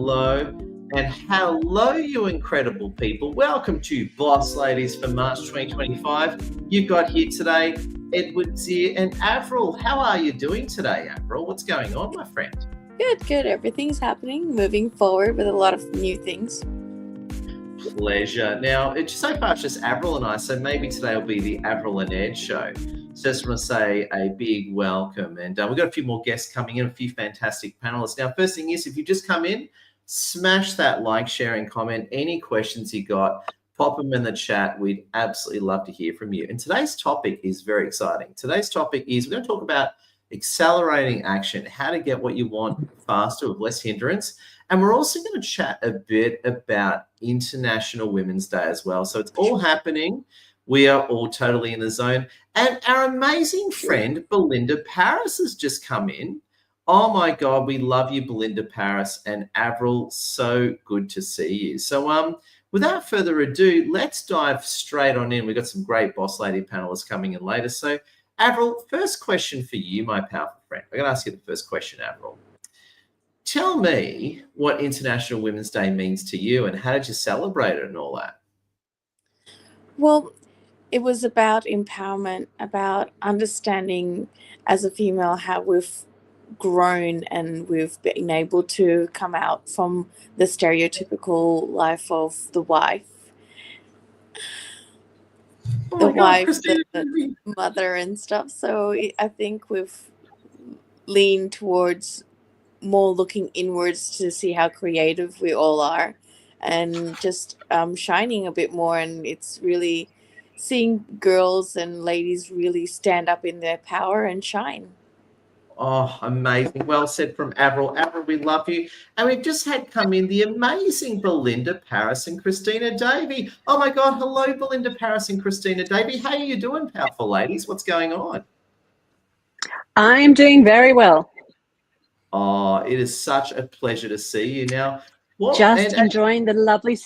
and hello, you incredible people. Welcome to Boss Ladies for March 2025. You've got here today Edward, Zia, and Avril. How are you doing today, Avril? What's going on, my friend? Good. Everything's happening, moving forward with a lot of new things. Pleasure. Now, so far it's just Avril and I, so maybe today will be the Avril and Ed show. So just want to say a big welcome. And we've got a few more guests coming in, a few fantastic panelists. Now, first thing is, if you just come in, smash that like, share, and comment. Any questions you got, pop them in the chat. We'd absolutely love to hear from you. And today's topic is very exciting. Today's topic is we're going to talk about accelerating action, how to get what you want faster with less hindrance. And we're also going to chat a bit about International Women's Day as well. So it's all happening. We are all totally in the zone. And our amazing friend, Belinda Paris, has just come in. Oh my God, we love you, Belinda Paris, and Avril, so good to see you. So without further ado, let's dive straight on in. We've got some great Boss Lady panelists coming in later. So Avril, first question for you, my powerful friend. I'm going to ask you the first question, Avril. Tell me what International Women's Day means to you and how did you celebrate it and all that? Well, it was about empowerment, about understanding as a female how we've grown and we've been able to come out from the stereotypical life of the wife. The mother and stuff. So I think we've leaned towards more looking inwards to see how creative we all are and just shining a bit more. And it's really seeing girls and ladies really stand up in their power and shine. Oh, amazing. Well said from Avril. Avril, we love you. And we've just had come in the amazing Belinda Paris and Christina Davey. Oh my God. Hello, Belinda Paris and Christina Davey. How are you doing, powerful ladies? What's going on? I'm doing very well. Oh, it is such a pleasure to see you now. Enjoying the lovely...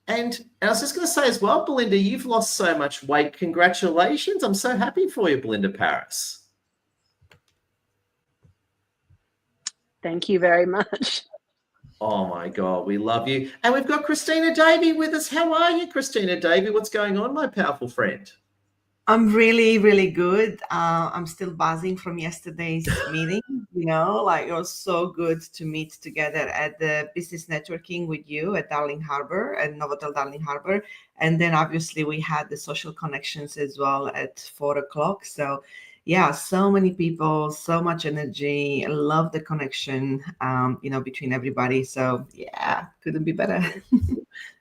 And I was just going to say as well, Belinda, you've lost so much weight. Congratulations. I'm so happy for you, Belinda Paris. Thank you very much. Oh, my God. We love you. And we've got Christina Davey with us. How are you, Christina Davey? What's going on, my powerful friend? I'm really, really good. I'm still buzzing from yesterday's meeting. You know, like it was so good to meet together at the business networking with you at Darling Harbour, at Novotel Darling Harbour. And then obviously we had the social connections as well at 4:00. So yeah, so many people, so much energy. I love the connection, between everybody. So yeah, couldn't be better.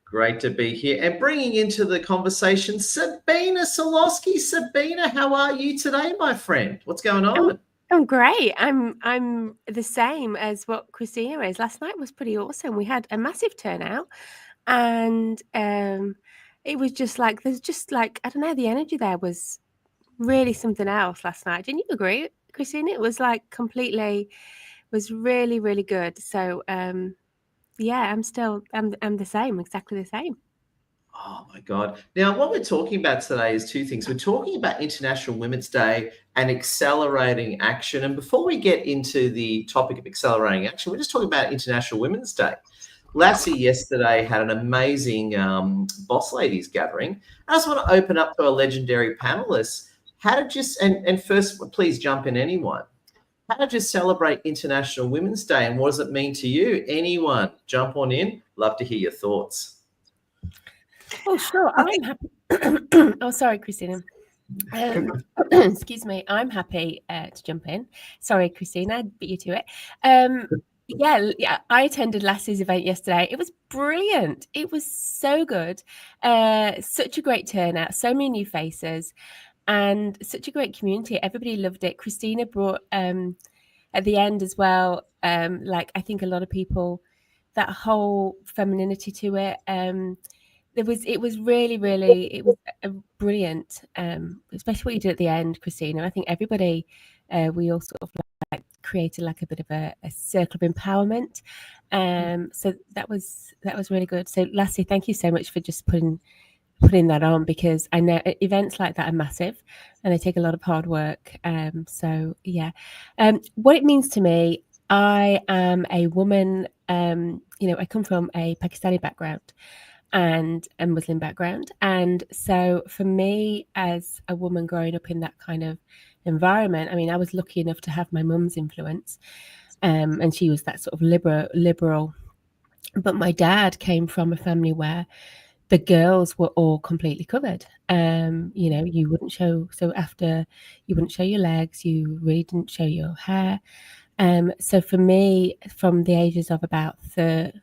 Great to be here and bringing into the conversation Sabina Solosky. Sabina, how are you today, my friend? What's going on? I'm great. I'm the same as what Christina is. Last night was pretty awesome. We had a massive turnout, and it was just like I don't know, the energy there was really something else last night. Didn't you agree, Christina? It was like was really, really good. So yeah, I'm the same, exactly the same. Oh my God. Now, what we're talking about today is two things. We're talking about International Women's Day and accelerating action. And before we get into the topic of accelerating action, we're just talking about International Women's Day. Lassie yesterday had an amazing Boss Ladies gathering. I just want to open up to our legendary panelists. How did you, and first, please jump in, anyone. How did you celebrate International Women's Day and what does it mean to you? Anyone, jump on in. Love to hear your thoughts. Oh, sure. I'm happy. Oh, sorry, Christina. Excuse me. I'm happy to jump in. Sorry, Christina, I beat you to it. Yeah, I attended Lassie's event yesterday. It was brilliant. It was so good. Such a great turnout, so many new faces. And such a great community. Everybody loved it. Christina brought at the end as well, I think a lot of people, that whole femininity to it. It was really, really, it was brilliant, especially what you did at the end, Christina. I think everybody, we all sort of created a bit of a circle of empowerment. So that was really good. So Lassie, thank you so much for just putting that on, because I know events like that are massive and they take a lot of hard work. So yeah, what it means to me, I am a woman. I come from a Pakistani background and a Muslim background. And so for me, as a woman growing up in that kind of environment, I mean, I was lucky enough to have my mum's influence, and she was that sort of liberal. But my dad came from a family where the girls were all completely covered. You wouldn't show, so after you wouldn't show your legs, you really didn't show your hair. So for me, from the ages of about 11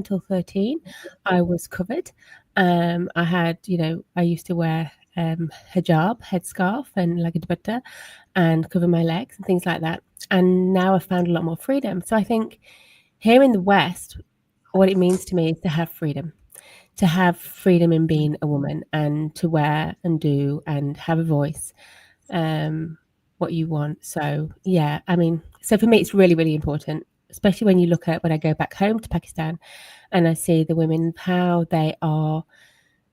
till 13, I was covered. I had, I used to wear hijab, headscarf, and like a dupatta, and cover my legs and things like that. And now I've found a lot more freedom. So I think here in the West, what it means to me is to have freedom in being a woman, and to wear and do and have a voice, what you want. So yeah, I mean, so for me, it's really, really important, especially when you look at when I go back home to Pakistan and I see the women, how they're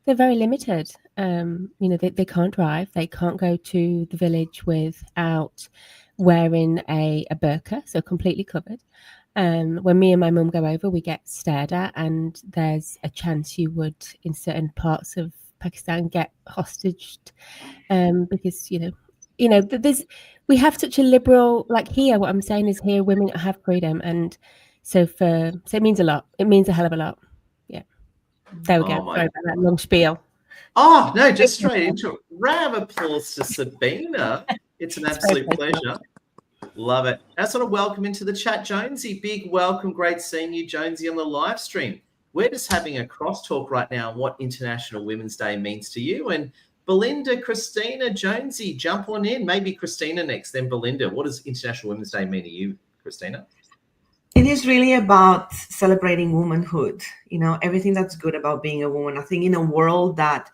very limited. They can't drive, they can't go to the village without wearing a burqa, so completely covered. When me and my mum go over, we get stared at, and there's a chance you would, in certain parts of Pakistan, get hostaged, because we have such a liberal, like here. What I'm saying is here, women have freedom, and so it means a lot. It means a hell of a lot. Yeah, there we go. Sorry about that long spiel. Oh no, just straight into it. Round of applause to Sabina. It's an absolute pleasure. Love it. I sort of welcome into the chat, Jonesy. Big welcome. Great seeing you, Jonesy, on the live stream. We're just having a crosstalk right now on what International Women's Day means to you. And Belinda, Christina, Jonesy, jump on in. Maybe Christina next, then Belinda. What does International Women's Day mean to you, Christina? It is really about celebrating womanhood, everything that's good about being a woman. I think in a world that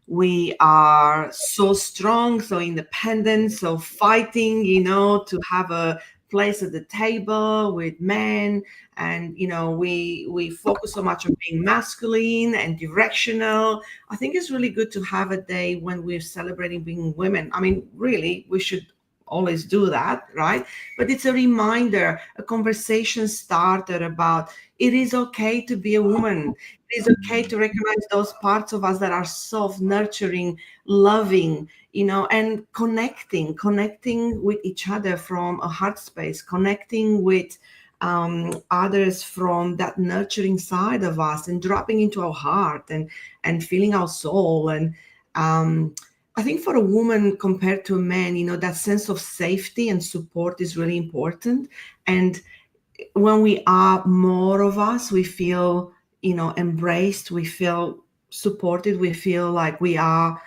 we are so strong, so independent, so fighting, to have a place at the table with men, and we focus so much on being masculine and directional. I think it's really good to have a day when we're celebrating being women. I mean, really, we should always do that, right? But it's a reminder, a conversation starter about it is okay to be a woman. It is okay to recognize those parts of us that are soft, nurturing, loving, and connecting with each other from a heart space, connecting with others from that nurturing side of us, and dropping into our heart and feeling our soul. And I think for a woman compared to a man, that sense of safety and support is really important. And when we are more of us, we feel, embraced, we feel supported, we feel like we are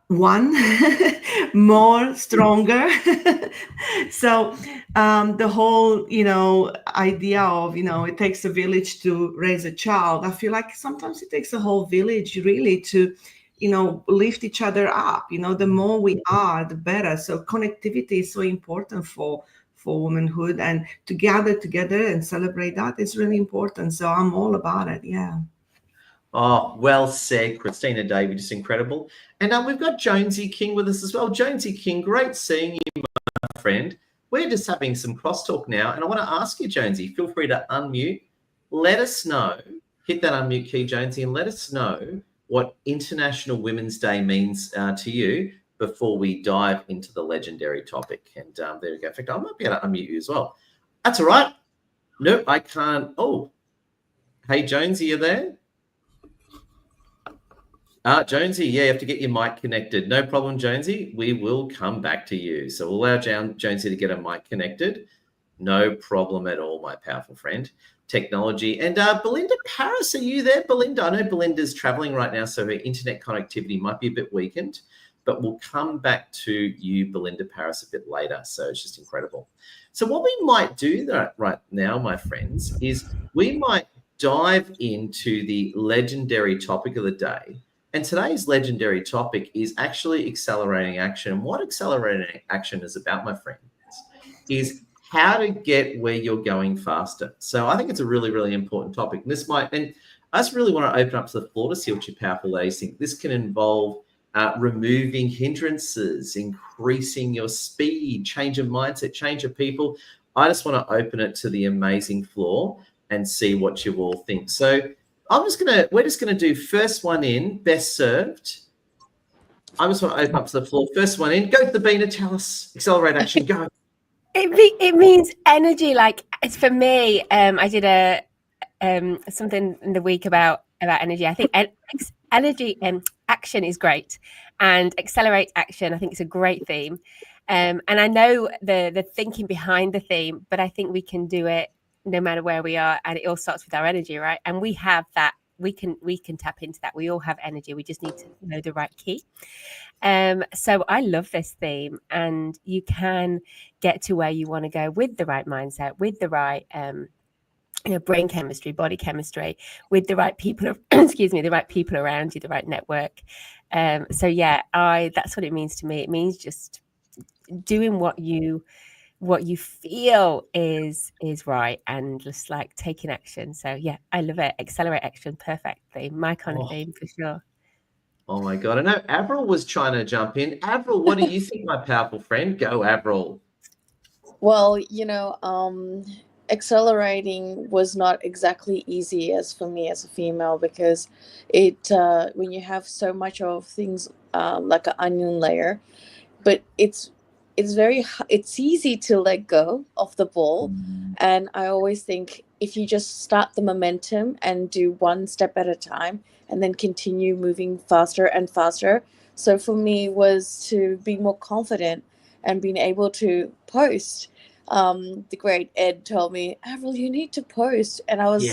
one, more, stronger. So the whole, idea of, it takes a village to raise a child. I feel like sometimes it takes a whole village really to, lift each other up. The more we are, the better. So connectivity is so important for womanhood, and to gather together and celebrate that is really important. So I'm all about it. Yeah. Oh, well said, Christina Davey, just incredible. And we've got Jonesy King with us as well. Jonesy King, great seeing you, my friend. We're just having some crosstalk now, and I want to ask you, Jonesy, feel free to unmute. Let us know, hit that unmute key, Jonesy, and let us know what International Women's Day means to you before we dive into the legendary topic. And there we go. In fact, I might be able to unmute you as well. That's all right. Nope, I can't. Oh, hey, Jonesy, you there? Jonesy, yeah, you have to get your mic connected. No problem, Jonesy. We will come back to you. So we'll allow Jonesy to get a mic connected. No problem at all, my powerful friend. Technology. And Belinda Paris, are you there, Belinda? I know Belinda's traveling right now, so her internet connectivity might be a bit weakened, but we'll come back to you, Belinda Paris, a bit later. So it's just incredible. So what we might do right now, my friends, is we might dive into the legendary topic of the day. And today's legendary topic is actually accelerating action. And what accelerating action is about, my friends, is how to get where you're going faster. So I think it's a really, really important topic. And I just really want to open up to the floor to see what you powerful ladies think. This can involve removing hindrances, increasing your speed, change of mindset, change of people. I just want to open it to the amazing floor and see what you all think. So we're just gonna do first one in, best served. I just want to open up to the floor. First one in, go to the Bina, tell us, accelerate action, go. It means energy. Like, it's for me. I did a something in the week about energy. I think energy and action is great, and accelerate action, I think, is a great theme. And I know the thinking behind the theme, but I think we can do it no matter where we are, and it all starts with our energy, right? And we have that. We can tap into that. We all have energy. We just need to know the right key. So I love this theme, and you can get to where you want to go with the right mindset, with the right brain chemistry, body chemistry, with the right people, the right people around you, the right network. So yeah, that's what it means to me. It means just doing what you feel is right, and just like taking action. So yeah, I love it. Accelerate action, perfect theme, my kind of theme for sure. Oh my God, I know Avril was trying to jump in. Avril, what do you think, my powerful friend? Go, Avril. Well, accelerating was not exactly easy as for me as a female, because when you have so much of things like an onion layer, but it's easy to let go of the ball. And I always think if you just start the momentum and do one step at a time and then continue moving faster and faster. So for me was to be more confident and being able to post. The great Ed told me, Avril, you need to post. And I was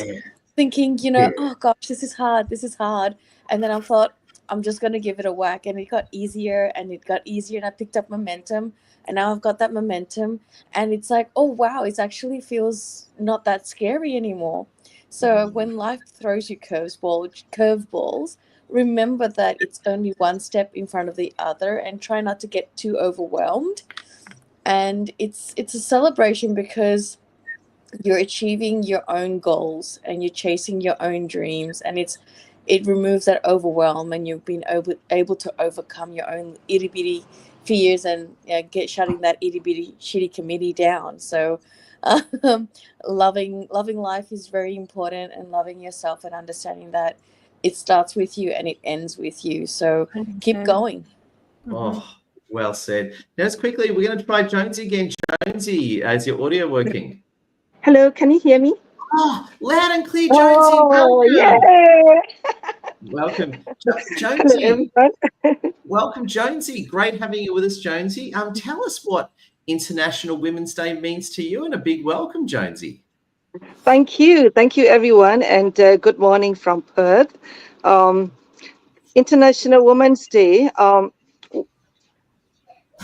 thinking, oh gosh, this is hard. And then I thought, I'm just going to give it a whack. And it got easier and I picked up momentum. And now I've got that momentum. And it's like, oh, wow, it actually feels not that scary anymore. So when life throws you curveballs, remember that it's only one step in front of the other, and try not to get too overwhelmed. And it's a celebration because you're achieving your own goals and you're chasing your own dreams, and it removes that overwhelm, and you've been able to overcome your own itty bitty fears and shutting that itty bitty shitty committee down. So loving life is very important, and loving yourself and understanding that it starts with you and it ends with you. So keep going. Oh, well said. Now, just quickly, we're going to try Jonesy again. Jonesy, is your audio working? Hello, can you hear me? Oh, loud and clear, Jonesy. Oh, Welcome. Hello, Jonesy. everyone. Welcome, Jonesy. Great having you with us, Jonesy. Tell us what International Women's Day means to you, and a big welcome, Jonesy. Thank you, everyone, and good morning from Perth. International Women's Day.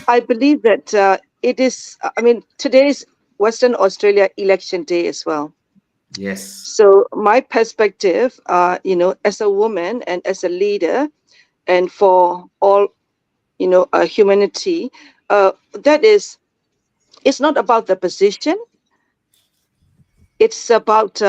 I believe that it is. Today is Western Australia Election Day as well. Yes. So my perspective, as a woman and as a leader, and for all, humanity, it's not about the position. It's about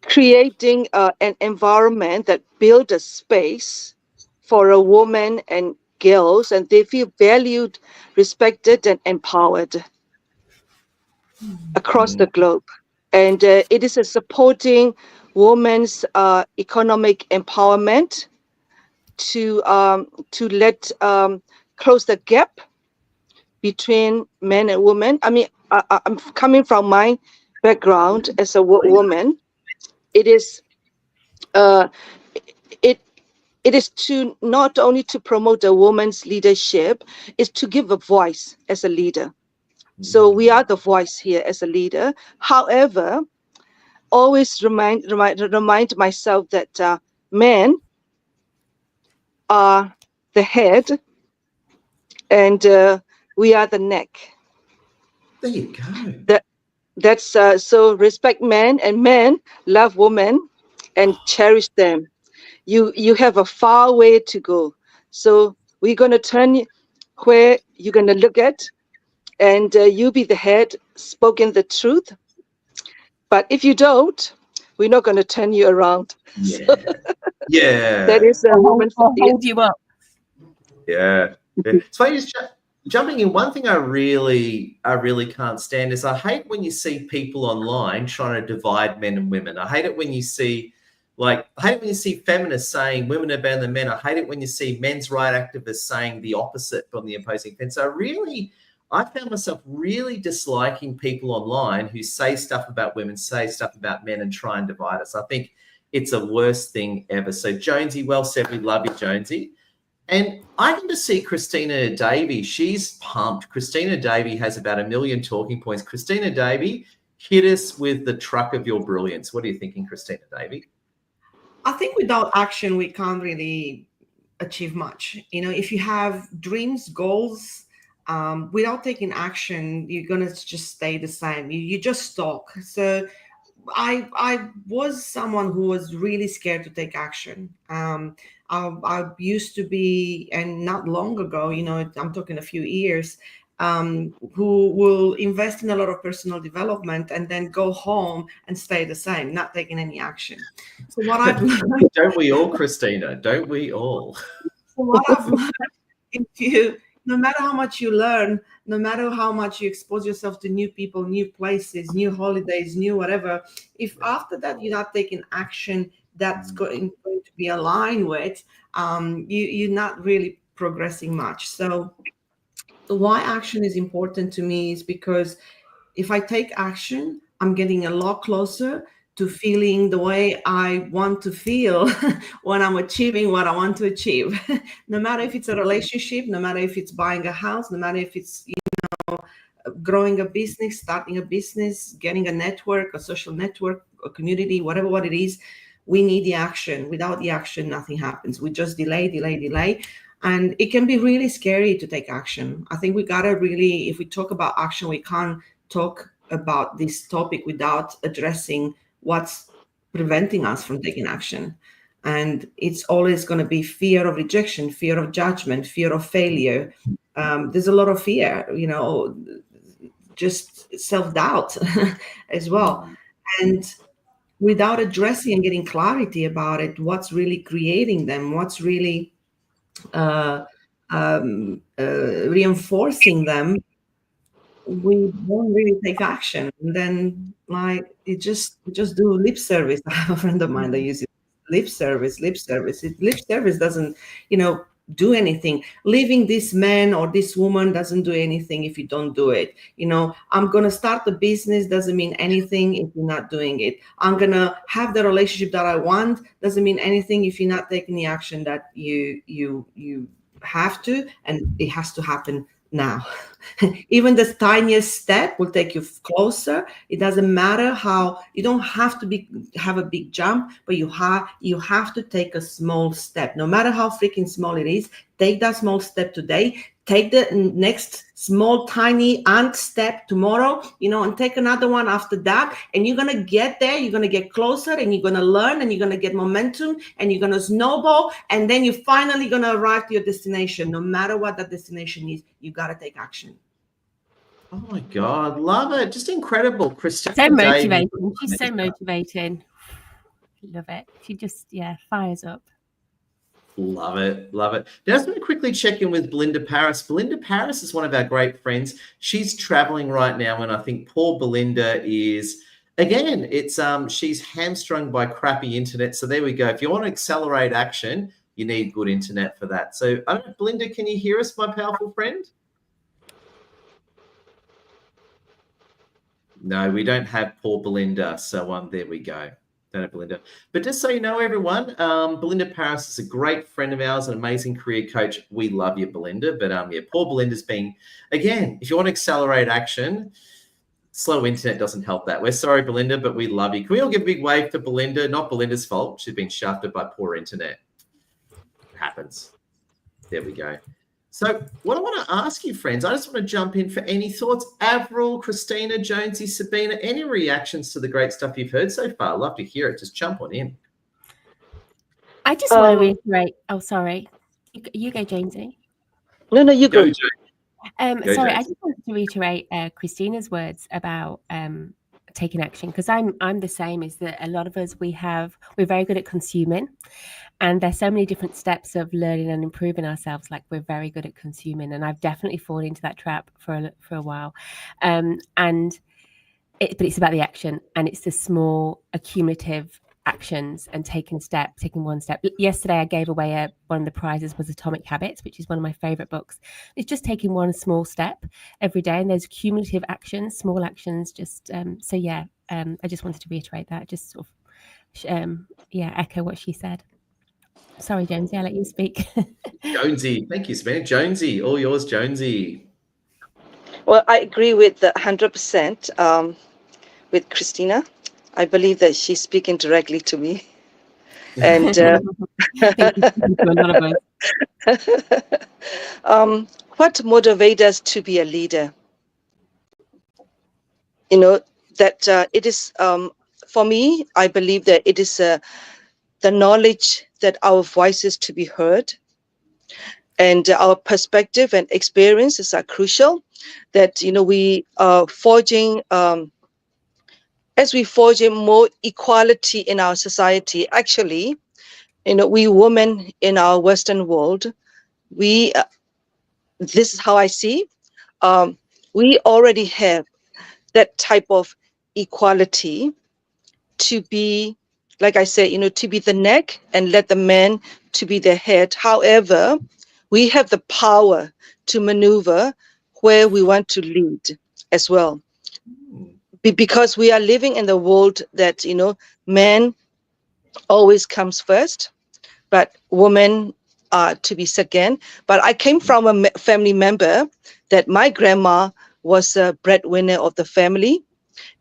creating an environment that builds a space for a woman and girls, and they feel valued, respected, and empowered across the globe. And it is a supporting women's economic empowerment to let close the gap between men and women. I'm coming from my background as a woman. It is it is to not only to promote a woman's leadership, is to give a voice as a leader. So we are the voice here as a leader. However, always remind myself that men are the head and we are the neck. There you go. That's so respect men, and men love women and cherish them. You have a far way to go. So we're going to turn where you're going to look at, and you be the head, spoken the truth. But if you don't, we're not going to turn you around. Yeah. Yeah. That is a woman. I'll hold you up. Yeah. So just jumping in, one thing I really can't stand is I hate when you see people online trying to divide men and women. I hate it when you see feminists saying women are better than men. I hate it when you see men's right activists saying the opposite from the opposing fence. So I found myself really disliking people online who say stuff about women, say stuff about men, and try and divide us. I think it's a worst thing ever. So Jonesy, well said. We love you, Jonesy. And I can just see Christina Davey. She's pumped. Christina Davey has about 1 million talking points. Christina Davey, hit us with the truck of your brilliance. What are you thinking, Christina Davey? I think without action, we can't really achieve much. If you have dreams, goals, without taking action, you're going to just stay the same. You just talk. So I was someone who was really scared to take action. I used to be, and not long ago, I'm talking a few years, who will invest in a lot of personal development and then go home and stay the same, not taking any action. So what I've learned, don't we all, Christina? Don't we all? So what I've learned, no matter how much you learn, no matter how much you expose yourself to new people, new places, new holidays, new whatever, if after that you're not taking action that's going to be aligned with, you're not really progressing much. So why action is important to me is because if I take action, I'm getting a lot closer to feeling the way I want to feel when I'm achieving what I want to achieve. No matter if it's a relationship, no matter if it's buying a house, no matter if it's growing a business, starting a business, getting a network, a social network, a community, whatever what it is, we need the action. Without the action, nothing happens. We just delay. And it can be really scary to take action. I think we gotta really, if we talk about action, we can't talk about this topic without addressing what's preventing us from taking action. And it's always going to be fear of rejection, fear of judgment, fear of failure. There's a lot of fear, just self-doubt as well. And without addressing and getting clarity about it, what's really creating them, what's really reinforcing them, we don't really take action. And then we just do lip service. I have a friend of mine that uses lip service. Lip service doesn't, do anything. Leaving this man or this woman doesn't do anything if you don't do it. I'm going to start a business doesn't mean anything if you're not doing it. I'm going to have the relationship that I want doesn't mean anything if you're not taking the action that you have to, and it has to happen now. Even the tiniest step will take you closer. It doesn't matter how, you don't have to have a big jump, but you have to take a small step. No matter how freaking small it is, take that small step today. Take the next small, tiny ant step tomorrow, and take another one after that. And you're going to get there. You're going to get closer, and you're going to learn, and you're going to get momentum, and you're going to snowball. And then you're finally going to arrive to your destination. No matter what that destination is, you got to take action. Oh my God. Love it. Just incredible. Christina. So motivating. She's so motivating. Love it. She just, fires up. Love it. Now, I just want to quickly check in with Belinda Paris. Belinda Paris is one of our great friends. She's traveling right now, and I think poor Belinda is, again, she's hamstrung by crappy internet. So there we go. If you want to accelerate action, you need good internet for that. So, Belinda, can you hear us, my powerful friend? No, we don't have poor Belinda. So there we go. Don't have Belinda. But just so you know, everyone, Belinda Paris is a great friend of ours, an amazing career coach. We love you, Belinda. But poor Belinda's being, again, if you want to accelerate action, slow internet doesn't help that. We're sorry, Belinda, but we love you. Can we all give a big wave to Belinda? Not Belinda's fault. She's been shafted by poor internet. It happens. There we go. So what I want to ask you, friends, I just want to jump in for any thoughts. Avril, Christina, Jonesy, Sabina, any reactions to the great stuff you've heard so far? I'd love to hear it. Just jump on in. I just want to reiterate. Oh, sorry. You go, Jonesy. No, you go. Sorry, I just wanted to reiterate Christina's words about taking action, because I'm the same. Is that a lot of us we're very good at consuming, and there's so many different steps of learning and improving ourselves. Like, we're very good at consuming, and I've definitely fallen into that trap for a while. But it's about the action, and it's the small accumulative actions and taking one step. Yesterday I gave away one of the prizes was Atomic Habits, which is one of my favorite books. It's just taking one small step every day, and there's cumulative actions, small actions. Just I just wanted to reiterate that, just sort of echo what she said. Sorry, Jonesy, I'll let you speak. Jonesy, thank you, Samantha. Jonesy, all yours, Jonesy. Well, I agree with 100% with Christina. I believe that she's speaking directly to me. And what motivates us to be a leader? You know, that it is, for me, I believe that it is the knowledge that our voices to be heard, and our perspective and experiences are crucial. That, you know, we are forging, as we forge more equality in our society. Actually, you know, we women in our Western world, we, this is how I see, we already have that type of equality to be, like I said, you know, to be the neck and let the men to be the head. However, we have the power to maneuver where we want to lead as well. Because we are living in the world that, you know, men always comes first, but women are to be second. But I came from a family member that my grandma was a breadwinner of the family.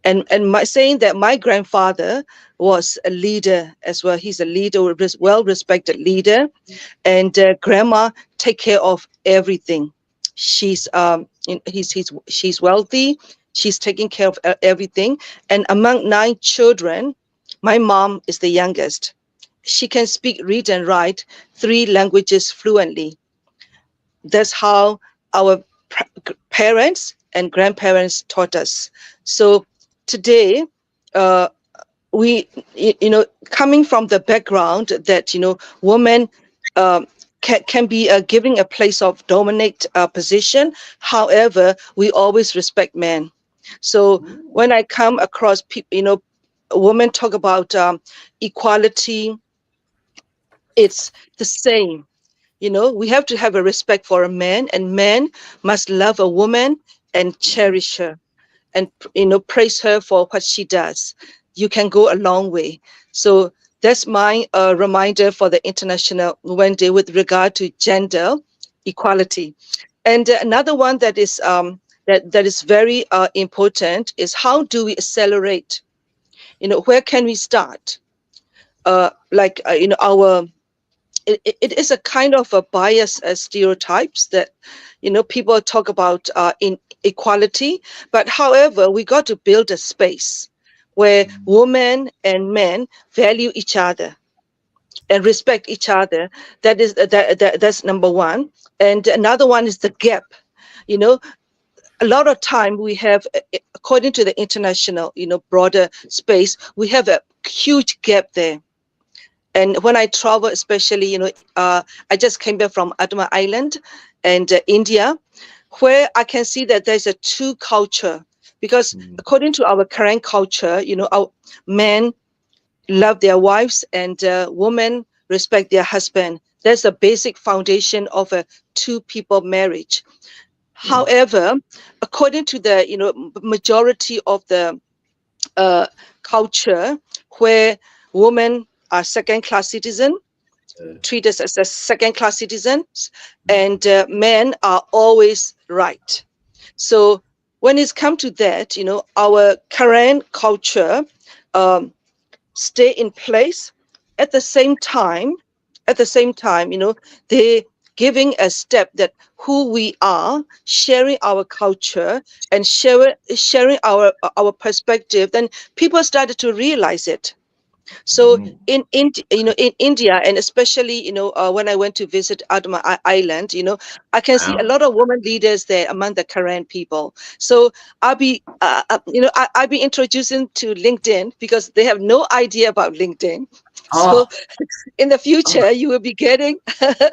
And saying that my grandfather was a leader as well. He's a leader, well-respected leader. And grandma take care of everything. She's she's wealthy. She's taking care of everything. And among 9 children, my mom is the youngest. She can speak, read, and write 3 languages fluently. That's how our parents and grandparents taught us. So today, we, you know, coming from the background that, you know, women can be giving a place of dominate position. However, we always respect men. So when I come across people, you know, women talk about equality, it's the same. You know, we have to have a respect for a man, and men must love a woman and cherish her and, you know, praise her for what she does. You can go a long way. So that's my reminder for the International Women's Day with regard to gender equality. And another one that is that is very important is, how do we accelerate? You know, where can we start? You know, it is a kind of a bias stereotypes that, you know, people talk about inequality, but however, we got to build a space where women and men value each other and respect each other. That is that's number one. And another one is the gap. You know, a lot of time we have, according to the international, you know, broader space, we have a huge gap there. And when I travel, especially, you know, I just came back from Andaman Island and India, where I can see that there's a 2 culture. Because according to our current culture, you know, our men love their wives and women respect their husband. That's the basic foundation of a 2-people marriage. However, according to the, you know, majority of the culture, where women are second-class citizens, treated as a second-class citizens, and men are always right. So when it's come to that, you know, our current culture stay in place. At the same time, you know, they giving a step that who we are, sharing our culture and sharing our perspective. Then people started to realize it. So Mm. in India, and especially when I went to visit Adama Island, I can see a Wow. lot of women leaders there among the Karen people. So I'll be I'll be introducing to LinkedIn because they have no idea about LinkedIn. So Oh, in the future, you will be getting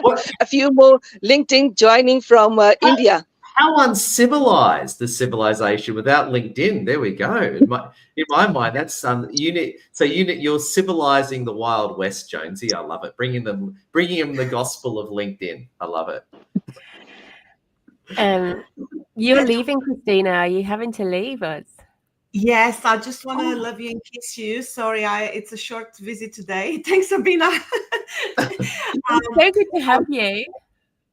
what? a few more LinkedIn joining from India. How uncivilized the civilization without LinkedIn. There we go. In my mind, that's unit. So you're civilizing the Wild West, Jonesy. I love it. Bringing them the gospel of LinkedIn. I love it. You're leaving, Christina. Are you having to leave us? Yes, I just want to love you and kiss you. Sorry, it's a short visit today. Thanks, Sabina. So good to have you.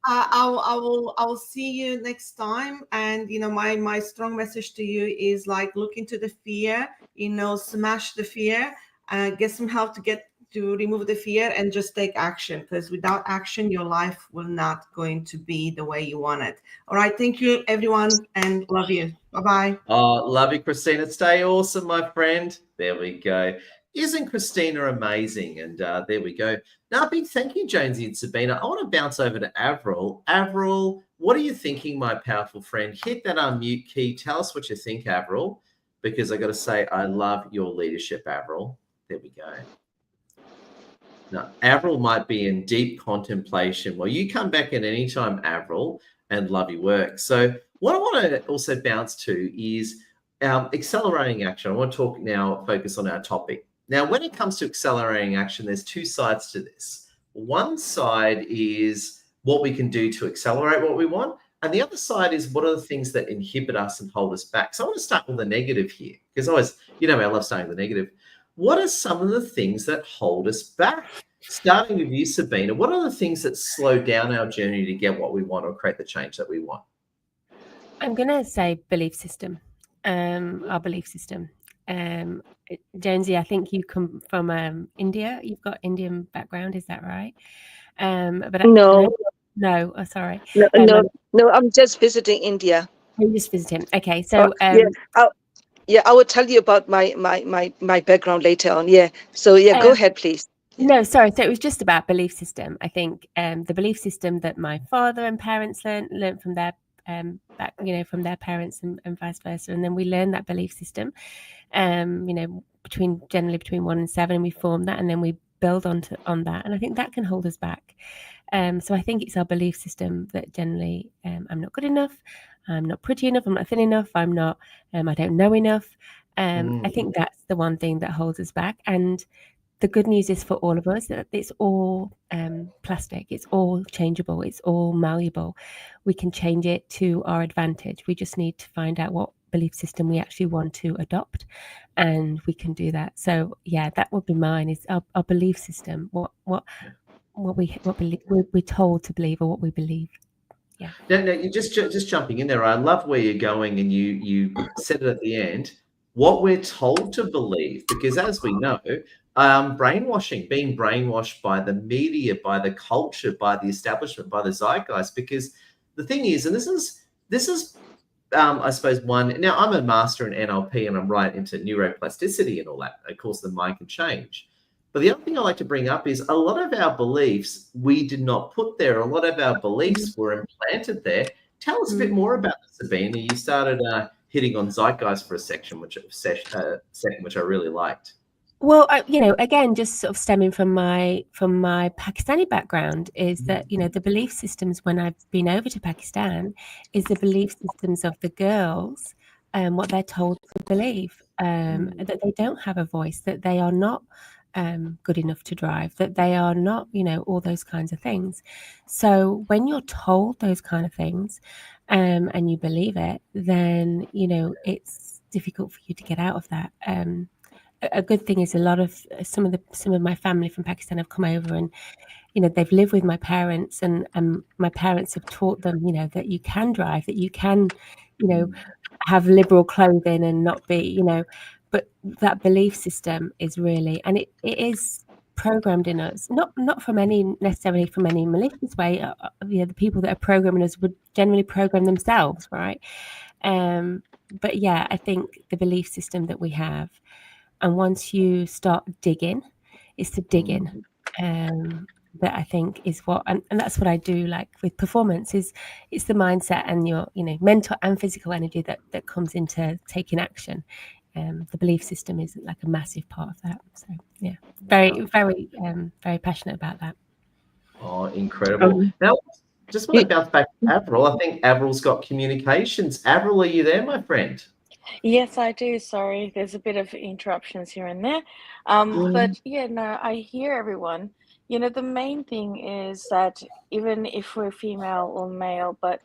I will see you next time. And my strong message to you is like look into the fear, smash the fear, get some help to remove the fear, and just take action, because without action your life will not going to be the way you want it. All right, thank you everyone, and love you. Bye-bye. Oh, love you, Christina. Stay awesome, my friend. There we go. Isn't Christina amazing? And there we go. Now, big thank you, Jonesy and Sabina. I want to bounce over to Avril. Avril, what are you thinking, my powerful friend? Hit that unmute key. Tell us what you think, Avril, because I got to say, I love your leadership, Avril. There we go. Now, Avril might be in deep contemplation. Well, you come back at any time, Avril, and love your work. So what I want to also bounce to is accelerating action. I want to talk now, focus on our topic. Now, when it comes to accelerating action, there's two sides to this. One side is what we can do to accelerate what we want. And the other side is what are the things that inhibit us and hold us back. So I want to start with the negative here, because always, I love starting with the negative. What are some of the things that hold us back? Starting with you, Sabina, what are the things that slow down our journey to get what we want or create the change that we want? I'm going to say belief system, our belief system. Jonesy, I think you come from India. You've got Indian background, is that right? But No, sorry. no, I'm just visiting India. You're just visiting. Okay, so I will tell you about my background later on. Yeah. So go ahead, please. No, sorry. So it was just about belief system. I think the belief system that my father and parents learned from their from their parents and vice versa, and then we learn that belief system. Generally between 1 and 7, and we form that, and then we build on that, and I think that can hold us back. So I think it's our belief system that generally I'm not good enough, I'm not pretty enough, I'm not thin enough, I'm not I don't know enough. I think that's the one thing that holds us back. And the good news is for all of us that it's all plastic, it's all changeable, it's all malleable. We can change it to our advantage. We just need to find out what belief system we actually want to adopt, and we can do that. So yeah, that would be mine, is our belief system, what we're told to believe, or what we believe. Yeah. No, you're just jumping in there. I love where you're going, and you said it at the end, what we're told to believe, because as we know, brainwashing, being brainwashed by the media, by the culture, by the establishment, by the zeitgeist. Because the thing is, and this is I suppose one. Now I'm a master in NLP, and I'm right into neuroplasticity and all that. Of course, the mind can change. But the other thing I like to bring up is a lot of our beliefs we did not put there. A lot of our beliefs were implanted there. Tell us a bit more about this, Sabina. You started hitting on zeitgeist for a second, which I really liked. Well, again, just sort of stemming from my Pakistani background, is that the belief systems when I've been over to Pakistan is the belief systems of the girls, what they're told to believe, that they don't have a voice, that they are not good enough to drive, that they are not, all those kinds of things. So when you're told those kind of things, and you believe it, then it's difficult for you to get out of that. A good thing is some of my family from Pakistan have come over, and they've lived with my parents, and my parents have taught them that you can drive, that you can have liberal clothing and not be but that belief system is really, and it is programmed in us, not necessarily from any malicious way. The people that are programming us would generally program themselves, right? But yeah, I think the belief system that we have, and once you start digging It's to dig in. That I think is what, and that's what I do like with performance, is it's the mindset and your, mental and physical energy that comes into taking action. The belief system is like a massive part of that. So yeah, very, very, very passionate about that. Oh, incredible. Now, just want to bounce back to Avril. I think Avril's got communications. Avril, are you there, my friend? Yes, I do. Sorry, there's a bit of interruptions here and there. But yeah, no, I hear everyone. The main thing is that even if we're female or male, but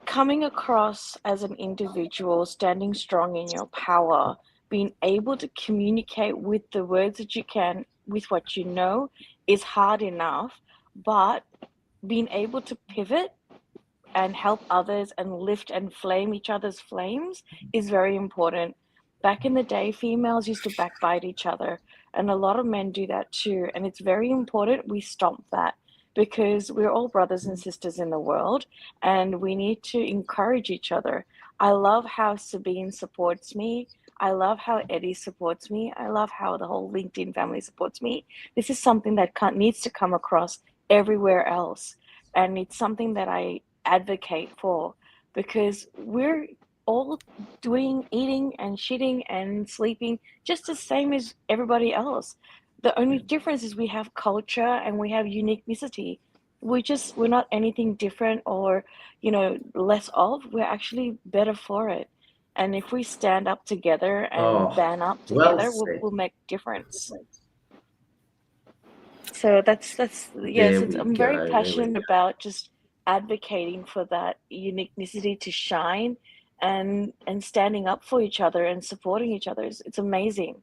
coming across as an individual, standing strong in your power, being able to communicate with the words that you can, with what you know, is hard enough. But being able to pivot and help others and lift and flame each other's flames is very important. Back in the day, females used to backbite each other, and a lot of men do that too. And it's very important we stop that, because we're all brothers and sisters in the world, and we need to encourage each other. I love how Sabine supports me. I love how Eddie supports me. I love how the whole LinkedIn family supports me. This is something that needs to come across everywhere else. And it's something that I advocate for, because we're all eating and shitting and sleeping just the same as everybody else. The only difference is we have culture and we have uniquenicity. We're not anything different or, less of. We're actually better for it. And if we stand up together and band up together, we'll make difference. So I'm very passionate about just advocating for that uniquenicity to shine, and standing up for each other and supporting each other. It's amazing.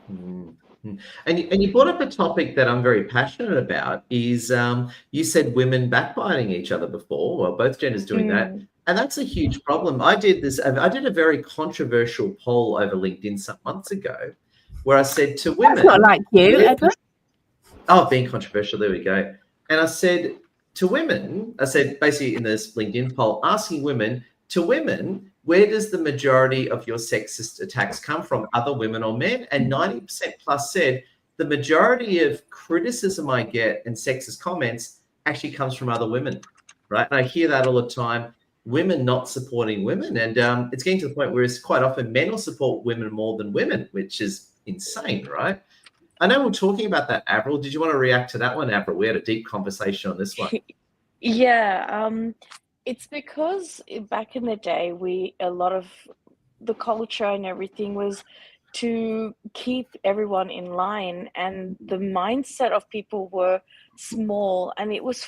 And you brought up a topic that I'm very passionate about, is you said women backbiting each other before. Well, both genders doing that. And that's a huge problem. I did a very controversial poll over LinkedIn some months ago, where I said to women... That's not like you, Edward. Oh, being controversial, there we go. And I said to women, basically in this LinkedIn poll, asking women, where does the majority of your sexist attacks come from, other women or men? And 90% plus said the majority of criticism I get and sexist comments actually comes from other women, right? And I hear that all the time, women not supporting women. And it's getting to the point where it's quite often men will support women more than women, which is insane, right? I know we're talking about that, Avril. Did you want to react to that one, Avril? We had a deep conversation on this one. Yeah, it's because back in the day, a lot of the culture and everything was to keep everyone in line, and the mindset of people were small, and it was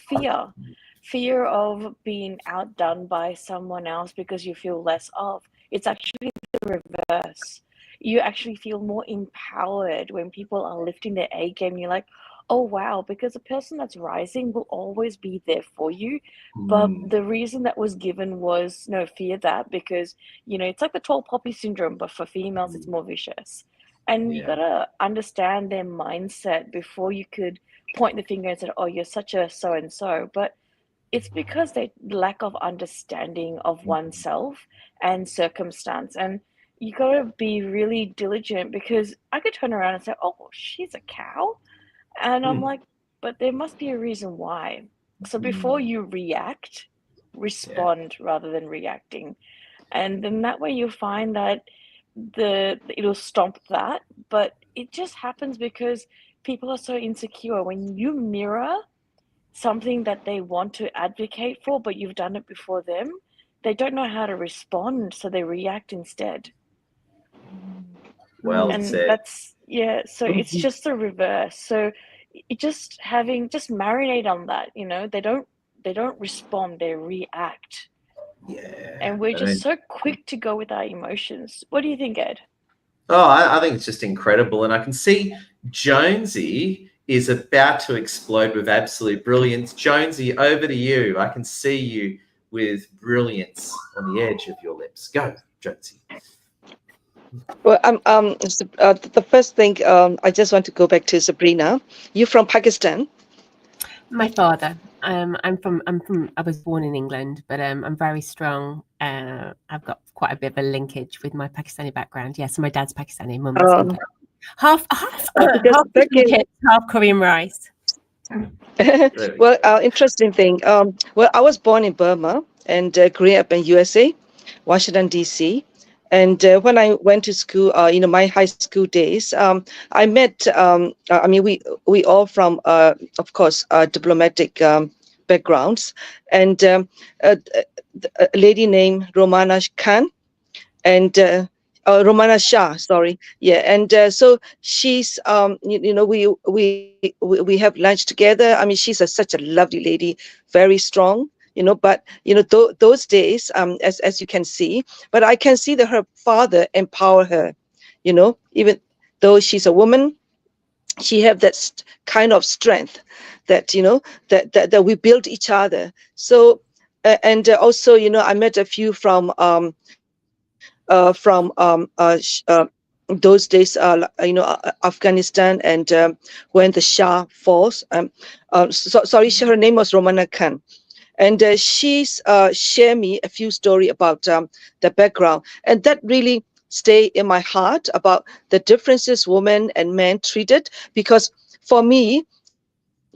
fear of being outdone by someone else because you feel less of. It's actually the reverse. You actually feel more empowered when people are lifting their A game. You're like, oh, wow, because the person that's rising will always be there for you. But the reason that was given was, no, fear that, because, it's like the tall poppy syndrome, but for females, it's more vicious. And you got to understand their mindset before you could point the finger and say, oh, you're such a so-and-so. But it's because they lack of understanding of oneself and circumstance. And you got to be really diligent, because I could turn around and say, oh, she's a cow. And I'm like, but there must be a reason why. So before you react, respond rather than reacting. And then that way you'll find that it'll stomp that. But it just happens because people are so insecure. When you mirror something that they want to advocate for, but you've done it before them, they don't know how to respond, so they react instead. Well and said. So it's just the reverse. So it just marinate on that. They don't respond, they react. Yeah. And we're just so quick to go with our emotions. What do you think, Ed? Oh, I think it's just incredible. And I can see Jonesy is about to explode with absolute brilliance. Jonesy, over to you. I can see you with brilliance on the edge of your lips. Go, Jonesy. Well, the first thing, I just want to go back to Sabrina. You're from Pakistan? My father. I was born in England, but I'm very strong. I've got quite a bit of a linkage with my Pakistani background. Yeah, so my dad's Pakistani, mum's Indian. Half Because back chicken in chips, half Korean rice. well, interesting thing. Well, I was born in Burma and grew up in USA, Washington D.C. And when I went to school, my high school days, I met. I mean, we all from, of course, diplomatic backgrounds, and a lady named Romana Khan and. Romana Shah, sorry, yeah, and so she's, we have lunch together. I mean, she's such a lovely lady, very strong, But those days, as you can see, but I can see that her father empower her, even though she's a woman, she have that kind of strength that that we build each other. So, and also, I met a few from. Those days, Afghanistan, and when the Shah falls. Sorry, her name was Romana Khan, and she's shared me a few story about the background, and that really stay in my heart about the differences women and men treated. Because for me,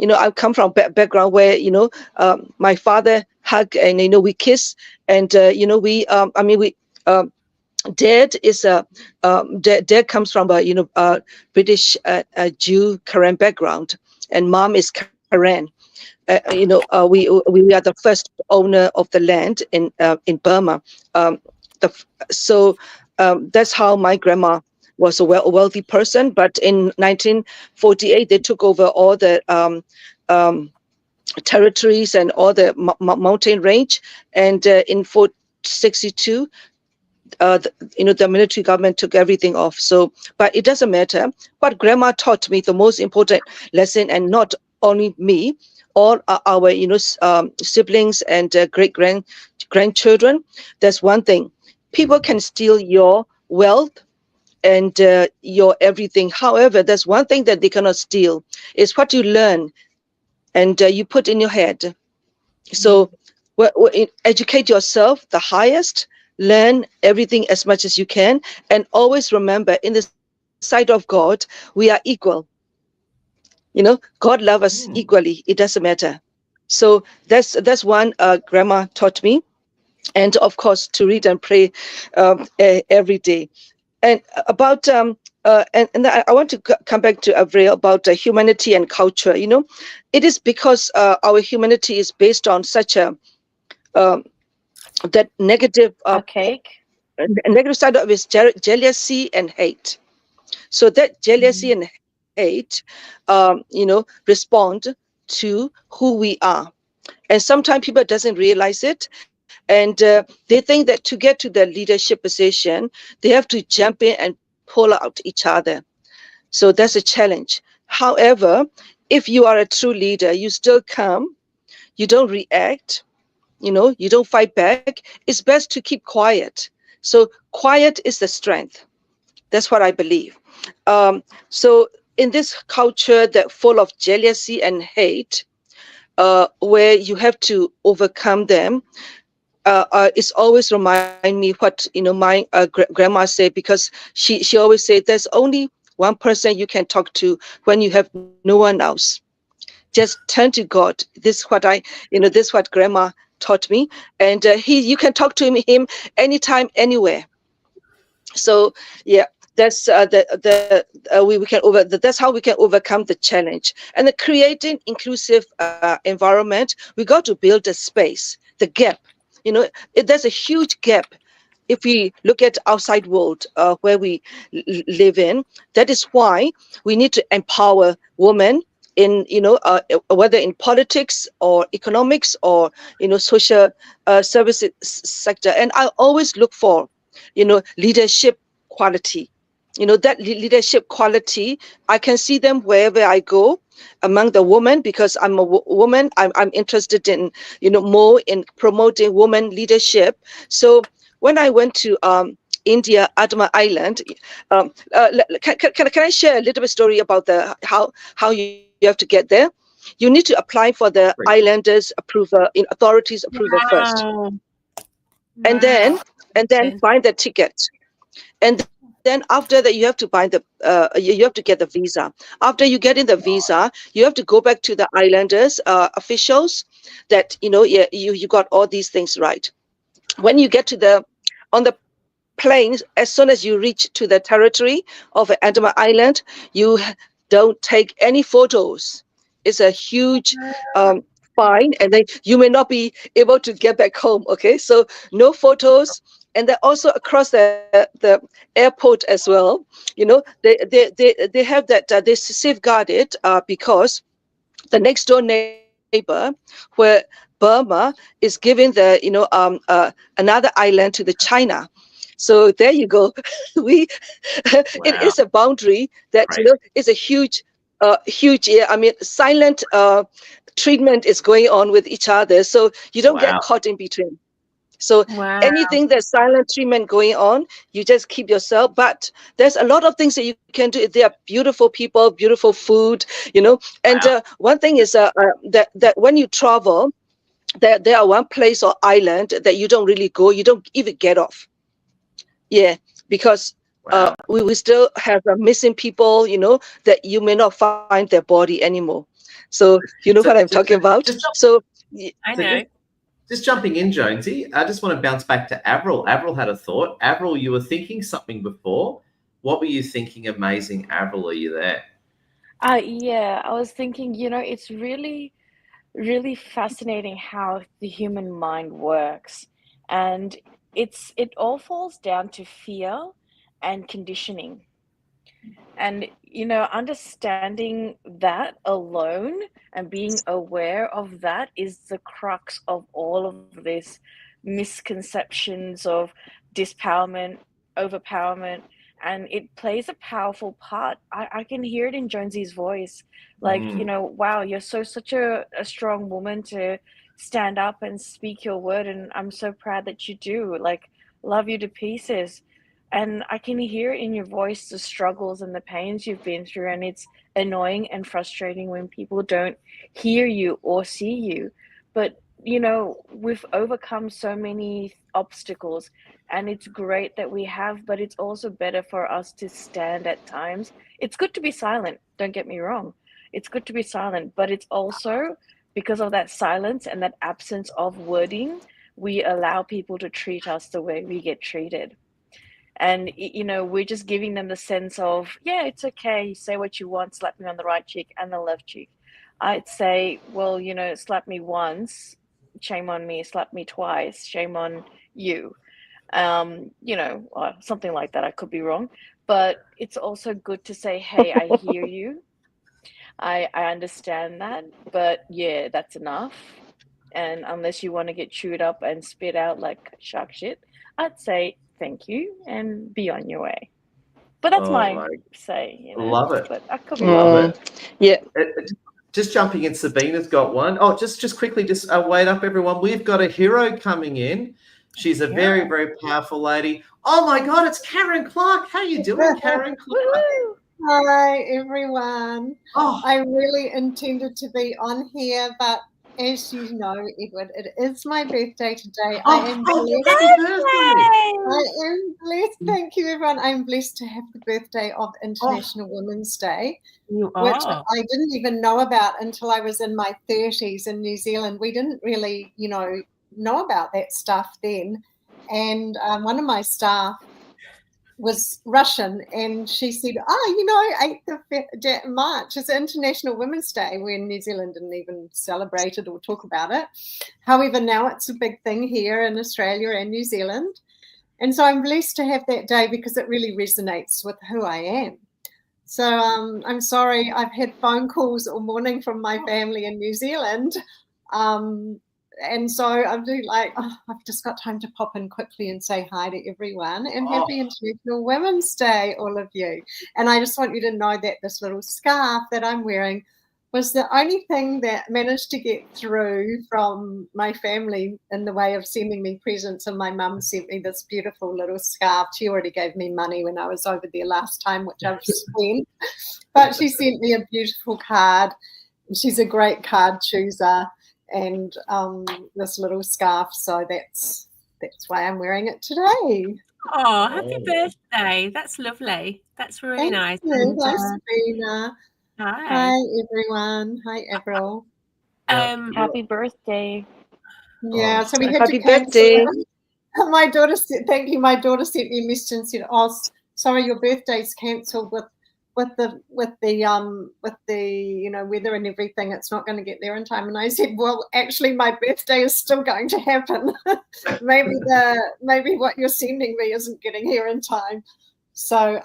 I come from background where my father hug and we kiss, and Dad is Dad comes from a British Jew Karen background, and Mom is Karen. We are the first owner of the land in Burma. So that's how my grandma was a wealthy person. But in 1948, they took over all the territories and all the mountain range, and in 1962. The military government took everything off. So, but it doesn't matter. What grandma taught me, the most important lesson, and not only me, all our siblings and grandchildren. There's one thing: people can steal your wealth and your everything. However, there's one thing that they cannot steal: is what you learn and you put in your head. So, educate yourself the highest. Learn everything as much as you can, and always remember, in the sight of God, we are equal. God loves us equally. It doesn't matter. So that's one grandma taught me, and of course to read and pray every day. And about and I want to come back to Avril about humanity and culture. It is because our humanity is based on such a that negative negative side of it is jealousy and hate. So that jealousy and hate, respond to who we are. And sometimes people doesn't realize it, and they think that to get to the leadership position, they have to jump in and pull out each other. So that's a challenge. However, if you are a true leader, you still come, you don't react. You don't fight back. It's best to keep quiet. So quiet is the strength. That's what I believe. So in this culture that full of jealousy and hate, where you have to overcome them, it's always remind me what my grandma said, because she always said there's only one person you can talk to when you have no one else. Just turn to God. This is what this is what grandma taught me, and you can talk to him anytime, anywhere. So yeah, that's we can that's how we can overcome the challenge. And the creating inclusive environment, we got to build a space, the gap. There's a huge gap. If we look at outside world where we live in, that is why we need to empower women in whether in politics or economics or social services sector. And I always look for leadership quality. That leadership quality, I can see them wherever I go among the women, because I'm a woman. I'm interested in more in promoting women leadership. So when I went to India, Adama Island, can I share a little bit story about how you have to get there? You need to apply for the islanders approval, authorities approval first, and then find the ticket, and then after that, you have to buy the you have to get the visa. After you get in the visa, you have to go back to the islanders officials that you got all these things right. When you get to on the planes, as soon as you reach to the territory of Andaman Island, you don't take any photos. It's a huge fine, and then you may not be able to get back home. Okay, so no photos. And then also across the airport as well, they have that they safeguard it because the next door neighbor, where Burma is giving another island to the China. So there you go. It is a boundary that is a huge, silent treatment is going on with each other. So you don't get caught in between. So anything that's silent treatment going on, you just keep yourself. But there's a lot of things that you can do. There are beautiful people, beautiful food, And one thing is that when you travel, there are one place or island that you don't really go. You don't even get off. Yeah, because we still have missing people, that you may not find their body anymore. So you know what I'm talking about. So I know. Just jumping in, Jonesy, I just want to bounce back to Avril. Avril had a thought. Avril, you were thinking something before. What were you thinking? Amazing, Avril, are you there? Yeah, I was thinking, it's really, really fascinating how the human mind works. And it all falls down to fear and conditioning. And, understanding that alone and being aware of that is the crux of all of this misconceptions of disempowerment, overpowerment, and it plays a powerful part. I can hear it in Jonesy's voice. Like, wow, you're such a strong woman to stand up and speak your word. And I'm so proud that you do. Like, love you to pieces. And I can hear in your voice the struggles and the pains you've been through. And it's annoying and frustrating when people don't hear you or see you. But, we've overcome so many obstacles, and it's great that we have, but it's also better for us to stand at times. It's good to be silent. Don't get me wrong. It's good to be silent, but it's also because of that silence and that absence of wording, we allow people to treat us the way we get treated. And, we're just giving them the sense of, yeah, it's okay. Say what you want. Slap me on the right cheek and the left cheek. I'd say, well, slap me once, shame on me. Slap me twice, shame on you. Something like that. I could be wrong. But it's also good to say, hey, I hear you. I understand that. But, yeah, that's enough. And unless you want to get chewed up and spit out like shark shit, I'd say, thank you and be on your way. But that's my say. Love it. But I could be Love it. Yeah. Just jumping in, Sabina's got one. Oh, just quickly, wait up, everyone. We've got a hero coming in. She's a very, very powerful lady. Oh my God, it's Karen Clark. How you doing, Karen Clark? Hi, everyone. Oh. I really intended to be on here, but as you know, Edward, it is my birthday today. I am blessed. Thank you, everyone. I'm blessed to have the birthday of International Women's Day, which I didn't even know about until I was in my 30s in New Zealand. We didn't really, know about that stuff then. And one of my staff was Russian, and she said, 8th of March is International Women's Day, when New Zealand didn't even celebrate it or talk about it. However, now it's a big thing here in Australia and New Zealand. And so I'm blessed to have that day because it really resonates with who I am. So I'm sorry, I've had phone calls all morning from my family in New Zealand. And so I'm doing I've just got time to pop in quickly and say hi to everyone and happy International Women's Day, all of you. And I just want you to know that this little scarf that I'm wearing was the only thing that managed to get through from my family in the way of sending me presents. And my mum sent me this beautiful little scarf. She already gave me money when I was over there last time, which I've spent. But she sent me a beautiful card. She's a great card chooser. And this little scarf, so that's why I'm wearing it today. Oh, happy Oh. birthday. That's lovely. That's really Thank nice. you. And, Hi, Sabina. hi. Hi, everyone. Hi, Avril. Happy birthday. Yeah, Oh. so we had Happy to cancel. birthday. My daughter said, "Thank you." My daughter sent me a message and said, "Oh, sorry, your birthday's cancelled with the weather and everything. It's not going to get there in time." And I said, "Well, actually, my birthday is still going to happen. maybe what you're sending me isn't getting here in time." So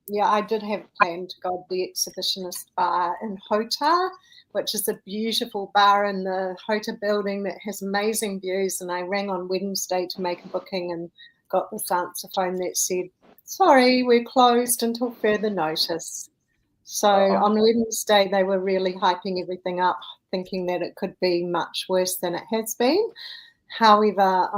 yeah, I did have planned to go to the Exhibitionist Bar in Hota, which is a beautiful bar in the Hota building that has amazing views. And I rang on Wednesday to make a booking and got this answer phone that said, "Sorry, we're closed until further notice." So on Wednesday, they were really hyping everything up, thinking that it could be much worse than it has been. However,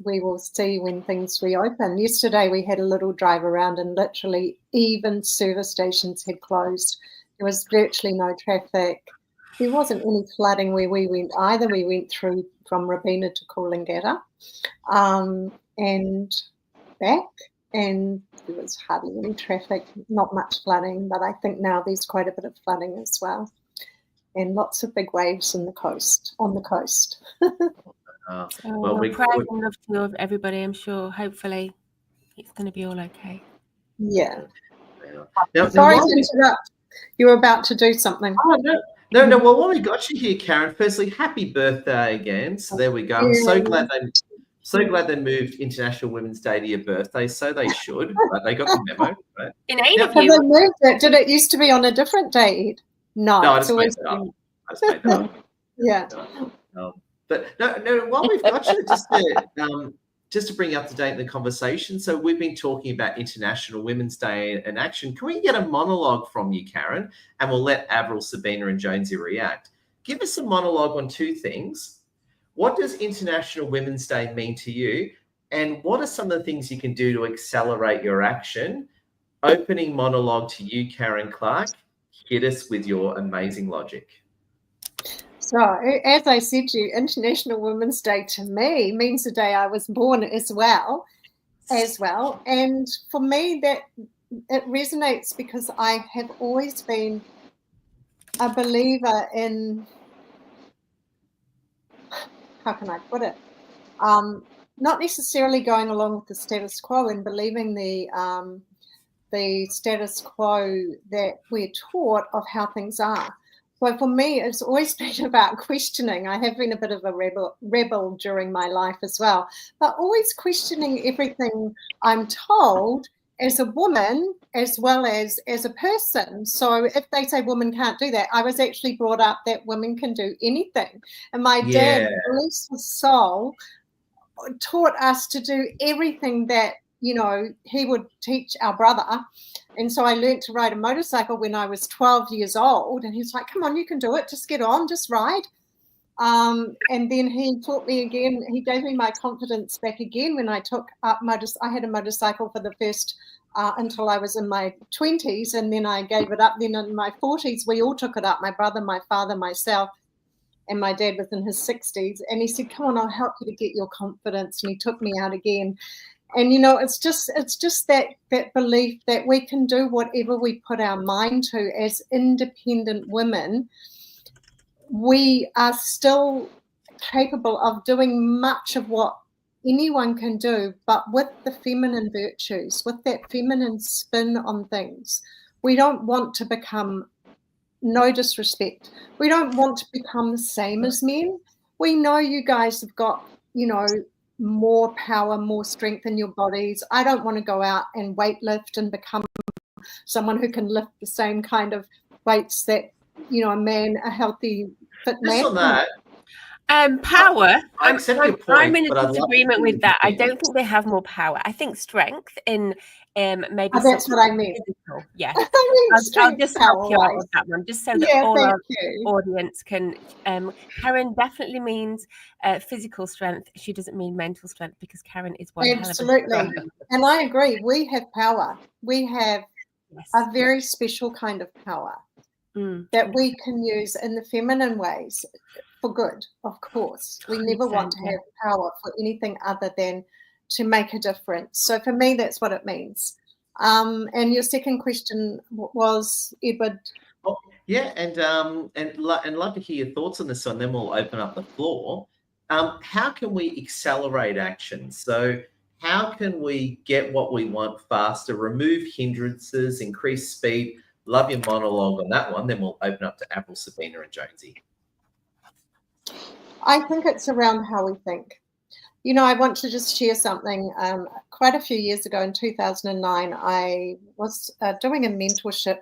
we will see when things reopen. Yesterday, we had a little drive around and literally even service stations had closed. There was virtually no traffic. There wasn't any flooding where we went either. We went through from Robina to Coolangatta and back, and there was hardly any traffic, not much flooding, but I think now there's quite a bit of flooding as well, and lots of big waves on the coast. Well, Well, we're proud and love to of everybody, I'm sure. Hopefully it's going to be all okay. Yeah. Now, Sorry while to we- interrupt. You were about to do something. Oh, no. Well, while we got you here, Karen, firstly, happy birthday again. So there we go. I'm so glad they moved International Women's Day to your birthday. So they should. But they got the memo, right? In aid of Have you. they moved it? Did it used to be on a different date? No, No, I it's just made always that up. been. I just made that up. Yeah. But no, while we've got you, just to bring you up to date in the conversation. So we've been talking about International Women's Day in action. Can we get a monologue from you, Karen? And we'll let Avril, Sabina, and Jonesy react. Give us a monologue on two things. What does International Women's Day mean to you? And what are some of the things you can do to accelerate your action? Opening monologue to you, Karen Clark. Hit us with your amazing logic. So, as I said to you, International Women's Day to me means the day I was born as well. And for me, that it resonates because I have always been a believer in, how can I put it? Not necessarily going along with the status quo and believing the status quo that we're taught of how things are. So for me, it's always been about questioning. I have been a bit of a rebel during my life as well, but always questioning everything I'm told as a woman as well as a person. So if they say women can't do that, I was actually brought up that women can do anything. And my dad, bless his soul, taught us to do everything that, he would teach our brother. And so I learned to ride a motorcycle when I was 12 years old. And he's like, "Come on, you can do it. Just get on, just ride." And then he taught me again. He gave me my confidence back again when I took up I had a motorcycle for the first until I was in my 20s. And then I gave it up. Then in my 40s, we all took it up. My brother, my father, myself. And my dad was in his 60s. And he said, "Come on, I'll help you to get your confidence." And he took me out again. And, it's just that belief that we can do whatever we put our mind to as independent women. We are still capable of doing much of what anyone can do, but with the feminine virtues, with that feminine spin on things. We don't want to become, no disrespect, we don't want to become the same as men. We know you guys have got, more power, more strength in your bodies. I don't want to go out and weightlift and become someone who can lift the same kind of weights that, a healthy, fit man. Just on that. Power. I accept your point, I'm in but I'd a love disagreement to with that. I think. don't think they have more power. I think strength in maybe. That's what I mean. Physical. Yeah. I'll just help you out with that one, just so that all our audience can. Karen definitely means physical strength. She doesn't mean mental strength, because Karen is one. Absolutely, and I agree. We have power. We have a very special kind of power that we can use in the feminine ways for good. Of course, we never want to have power for anything other than to make a difference. So for me, that's what it means. And your second question was, Edward. Oh, yeah, and love to hear your thoughts on this one. Then we'll open up the floor. How can we accelerate action? So how can we get what we want faster, remove hindrances, increase speed? Love your monologue on that one. Then we'll open up to Avril, Sabina, and Jonesy. I think it's around how we think. You know, I want to just share something. Quite a few years ago in 2009, I was doing a mentorship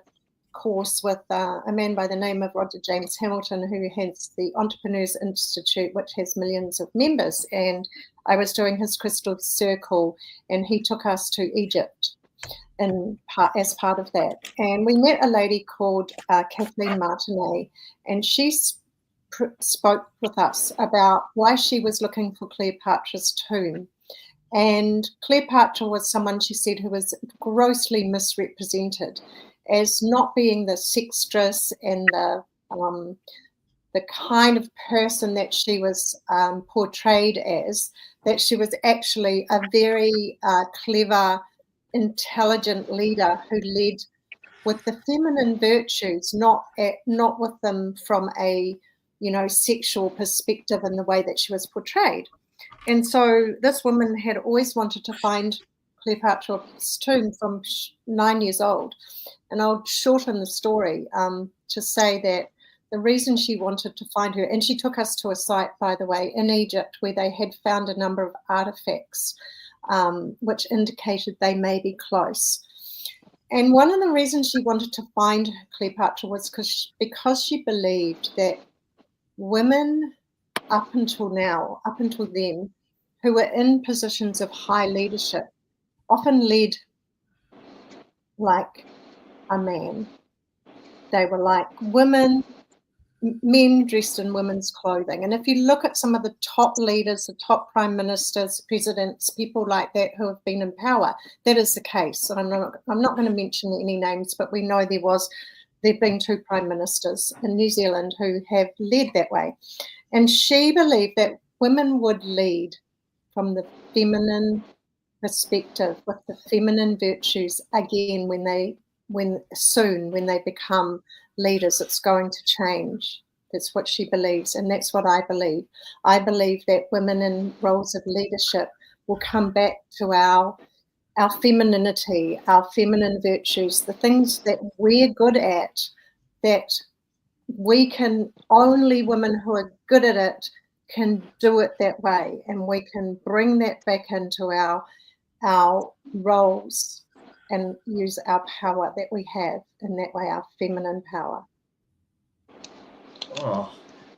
course with a man by the name of Roger James Hamilton, who has the Entrepreneurs Institute, which has millions of members. And I was doing his Crystal Circle, and he took us to Egypt as part of that. And we met a lady called Kathleen Martinet, and she spoke with us about why she was looking for Cleopatra's tomb. And Cleopatra was someone, she said, who was grossly misrepresented as not being the sextress and the kind of person that she was portrayed as, that she was actually a very clever, intelligent leader who led with the feminine virtues, not with them from a sexual perspective in the way that she was portrayed. And so this woman had always wanted to find Cleopatra's tomb from 9 years old. And I'll shorten the story to say that the reason she wanted to find her, and she took us to a site, by the way, in Egypt where they had found a number of artifacts which indicated they may be close. And one of the reasons she wanted to find Cleopatra was because she believed that women up until then, who were in positions of high leadership, often led like a man. They were like men dressed in women's clothing. And if you look at some of the top leaders, the top prime ministers, presidents, people like that who have been in power, that is the case. And I'm not going to mention any names, but we know there've been 2 prime ministers in New Zealand who have led that way. And she believed that women would lead from the feminine perspective, with the feminine virtues again when they become leaders. It's going to change. That's what she believes, and that's what I believe. I believe that women in roles of leadership will come back to our femininity, our feminine virtues, the things that we're good at, that we can, only women who are good at it can do it that way, and we can bring that back into our roles and use our power that we have in that way, our feminine power. Oh,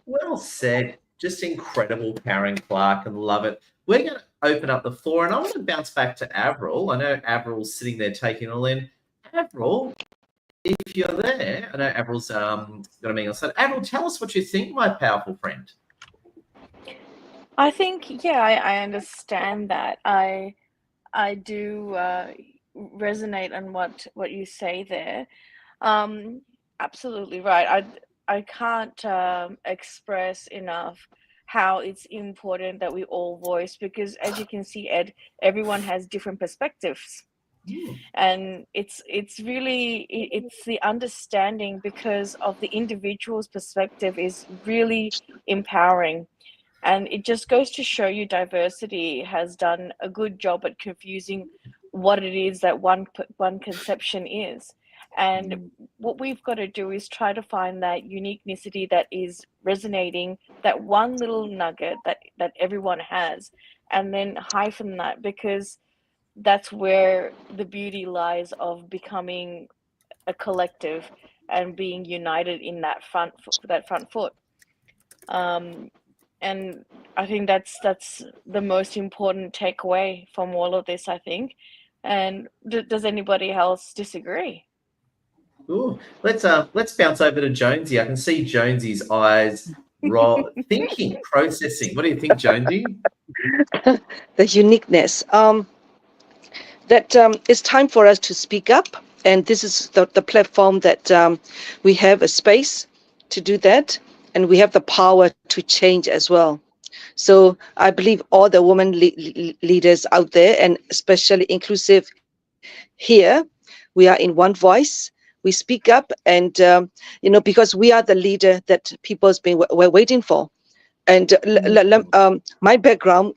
well said. Just incredible, Karen Clark, and love it. We're going to open up the floor, and I want to bounce back to Avril. I know Avril's sitting there taking it all in. Avril, if you're there, I know Avril's got a meeting on Saturday. Avril, tell us what you think, my powerful friend. I think, I understand that. I do resonate on what you say there. Absolutely right. I can't express enough how it's important that we all voice, because as you can see, Ed, everyone has different perspectives. And it's the understanding, because of the individual's perspective is really empowering. And it just goes to show you diversity has done a good job at confusing what it is that one conception is. And what we've got to do is try to find that uniquenicity that is resonating, that one little nugget that everyone has, and then hyphen that, because that's where the beauty lies of becoming a collective and being united in that front foot. And I think that's the most important takeaway from all of this, I think. And does anybody else disagree? Ooh, let's bounce over to Jonesy. I can see Jonesy's eyes thinking, processing. What do you think, Jonesy? The uniqueness. That it's time for us to speak up, and this is the platform that we have a space to do that, and we have the power to change as well. So I believe all the women leaders out there, and especially inclusive here, we are in one voice. We speak up, and because we are the leader that people's been were waiting for. And my background,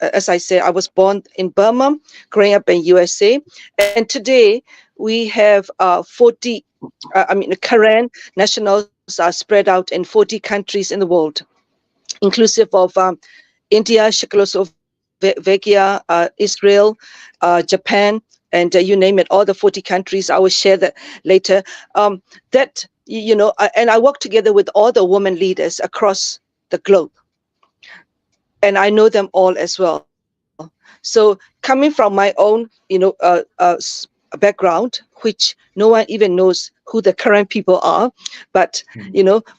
as I say, I was born in Burma, growing up in USA, and today we have 40. Karen nationals are spread out in 40 countries in the world, inclusive of India, Czechoslovakia, Israel, Japan, and you name it, all the 40 countries. I will share that later. And I work together with all the women leaders across the globe, and I know them all as well. So coming from my own, background, which no one even knows who the current people are, but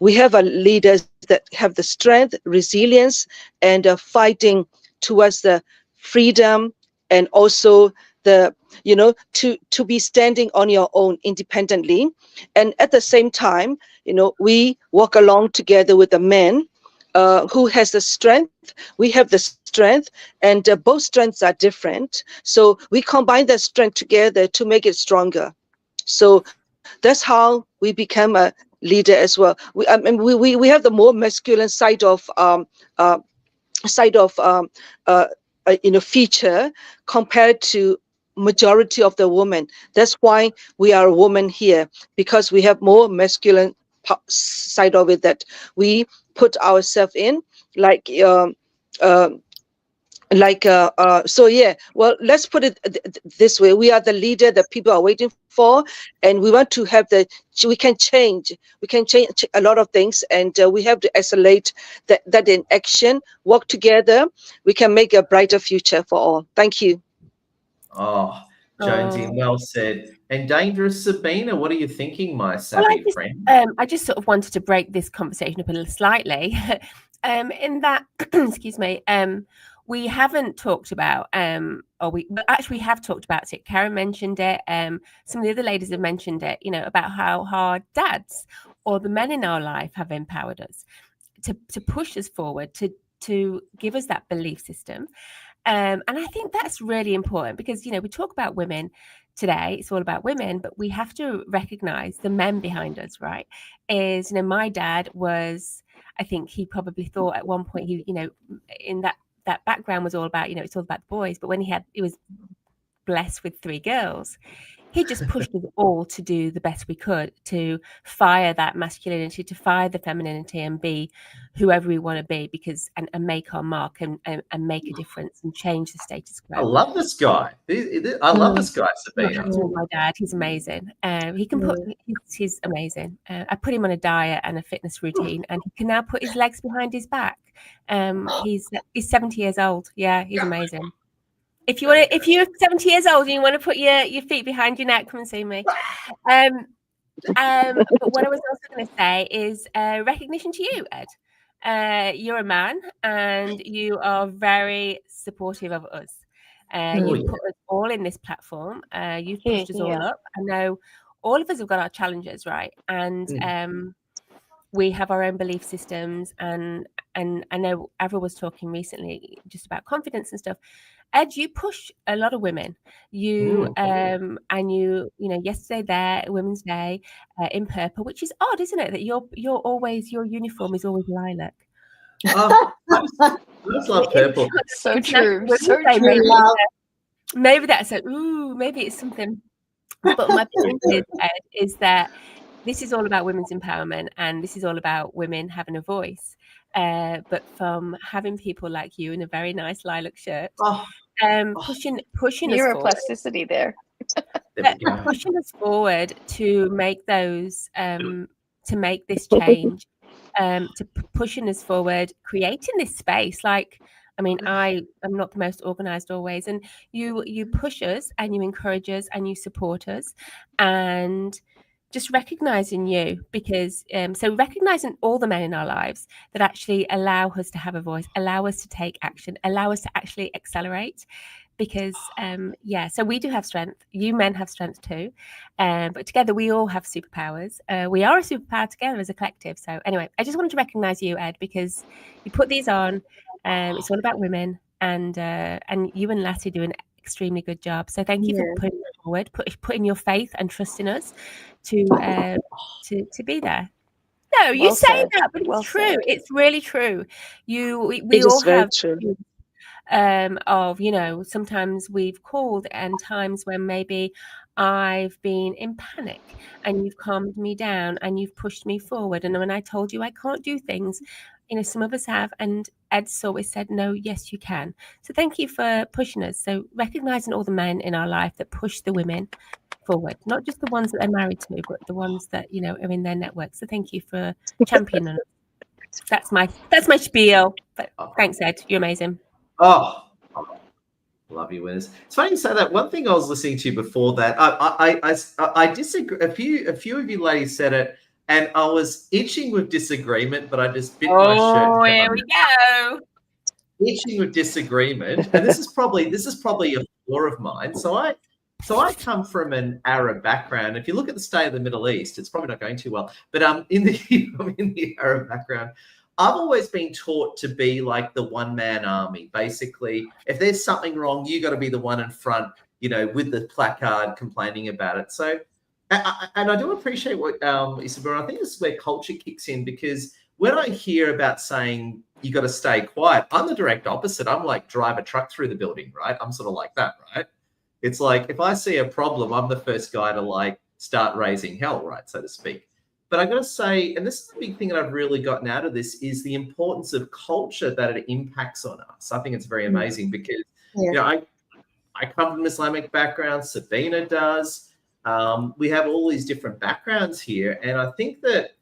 we have leaders that have the strength, resilience, and fighting towards the freedom, and also the to be standing on your own independently. And at the same time, we walk along together with the men who has the strength. We have the strength, and both strengths are different. So we combine that strength together to make it stronger. So that's how we become a leader as well. We have the more masculine side of feature compared to majority of the women. That's why we are a woman here, because we have more masculine side of it that we put ourselves in, well, let's put it this way. We are the leader that people are waiting for, and we want to have we can change a lot of things, and we have to isolate that in action, work together. We can make a brighter future for all. Thank you. Oh, Jonesy, well said. And Dangerous Sabina, what are you thinking, my savvy friend? I just sort of wanted to break this conversation up a little slightly, in that, excuse me, we haven't talked about, we have talked about it. Karen mentioned it. Some of the other ladies have mentioned it, about how our dads or the men in our life have empowered us to push us forward, to give us that belief system. And I think that's really important, because, we talk about women today, it's all about women, but we have to recognize the men behind us, right? My dad was, I think he probably thought at one point, in that background was all about, it's all about the boys, but when he was blessed with 3 girls, he just pushed us all to do the best we could, to fire that masculinity, to fire the femininity, and be whoever we want to be, because and make our mark, and make a difference and change the status quo. I love this guy. I love this guy, Sabina. My dad, he's amazing. He can he's amazing. I put him on a diet and a fitness routine, and he can now put his legs behind his back. He's 70 years old. Yeah, he's amazing. If you're 70 years old and you want to put your feet behind your neck, come and see me. But what I was also going to say is recognition to you, Ed. You're a man, and you are very supportive of us. You've put us all in this platform. You've pushed us all up. I know all of us have got our challenges, right? And we have our own belief systems. And I know Avril was talking recently just about confidence and stuff. Ed, you push a lot of women. And yesterday there, Women's Day, in purple, which is odd, isn't it? That your uniform is always lilac. Oh, I just love purple. So true. So true. Maybe that's maybe it's something. But my point is, Ed, is that this is all about women's empowerment, and this is all about women having a voice. But from having people like you in a very nice lilac shirt, pushing neuroplasticity there. Pushing us forward to make those, to make this change, to pushing us forward, creating this space. I am not the most organized always, and you push us, and you encourage us, and you support us, and just recognizing you, because so recognizing all the men in our lives that actually allow us to have a voice, allow us to take action, allow us to actually accelerate. because so we do have strength. You men have strength too, but together we all have superpowers. We are a superpower together as a collective. So anyway, I just wanted to recognize you, Ed, because you put these on. It's all about women, and you and Lassie do an extremely good job. So thank you for putting it forward, putting your faith and trust in us to be there. No, you Well say said. that, but it's Well true. said. It's really true. We It all is very have true. of, sometimes we've called and times when maybe I've been in panic and you've calmed me down and you've pushed me forward. And when I told you I can't do things, some of us have, and Ed's always said, no, yes, you can. So thank you for pushing us. So recognizing all the men in our life that push the women forward, not just the ones that they're married to, but the ones that, are in their network. So thank you for championing us. That's my spiel. But thanks, Ed. You're amazing. Oh, love you, winners. It's funny you say that. One thing I was listening to before that, I disagree. A few of you ladies said it, and I was itching with disagreement, but I just bit my shirt. Oh, here we go. Itching with disagreement, and this is probably a flaw of mine. So I come from an Arab background. If you look at the state of the Middle East, it's probably not going too well. But in the Arab background, I've always been taught to be like the one-man army. Basically, if there's something wrong, you got to be the one in front, with the placard complaining about it. So, and I do appreciate what Isabel. I think this is where culture kicks in, because when I hear about saying you got to stay quiet, I'm the direct opposite. I'm like, drive a truck through the building, right? I'm sort of like that, right? It's like if I see a problem, I'm the first guy to like start raising hell, right, so to speak. But I got to say, and this is the big thing that I've really gotten out of this, is the importance of culture that it impacts on us. I think it's very amazing because, I come from an Islamic background. Sabina does. We have all these different backgrounds here. And I think that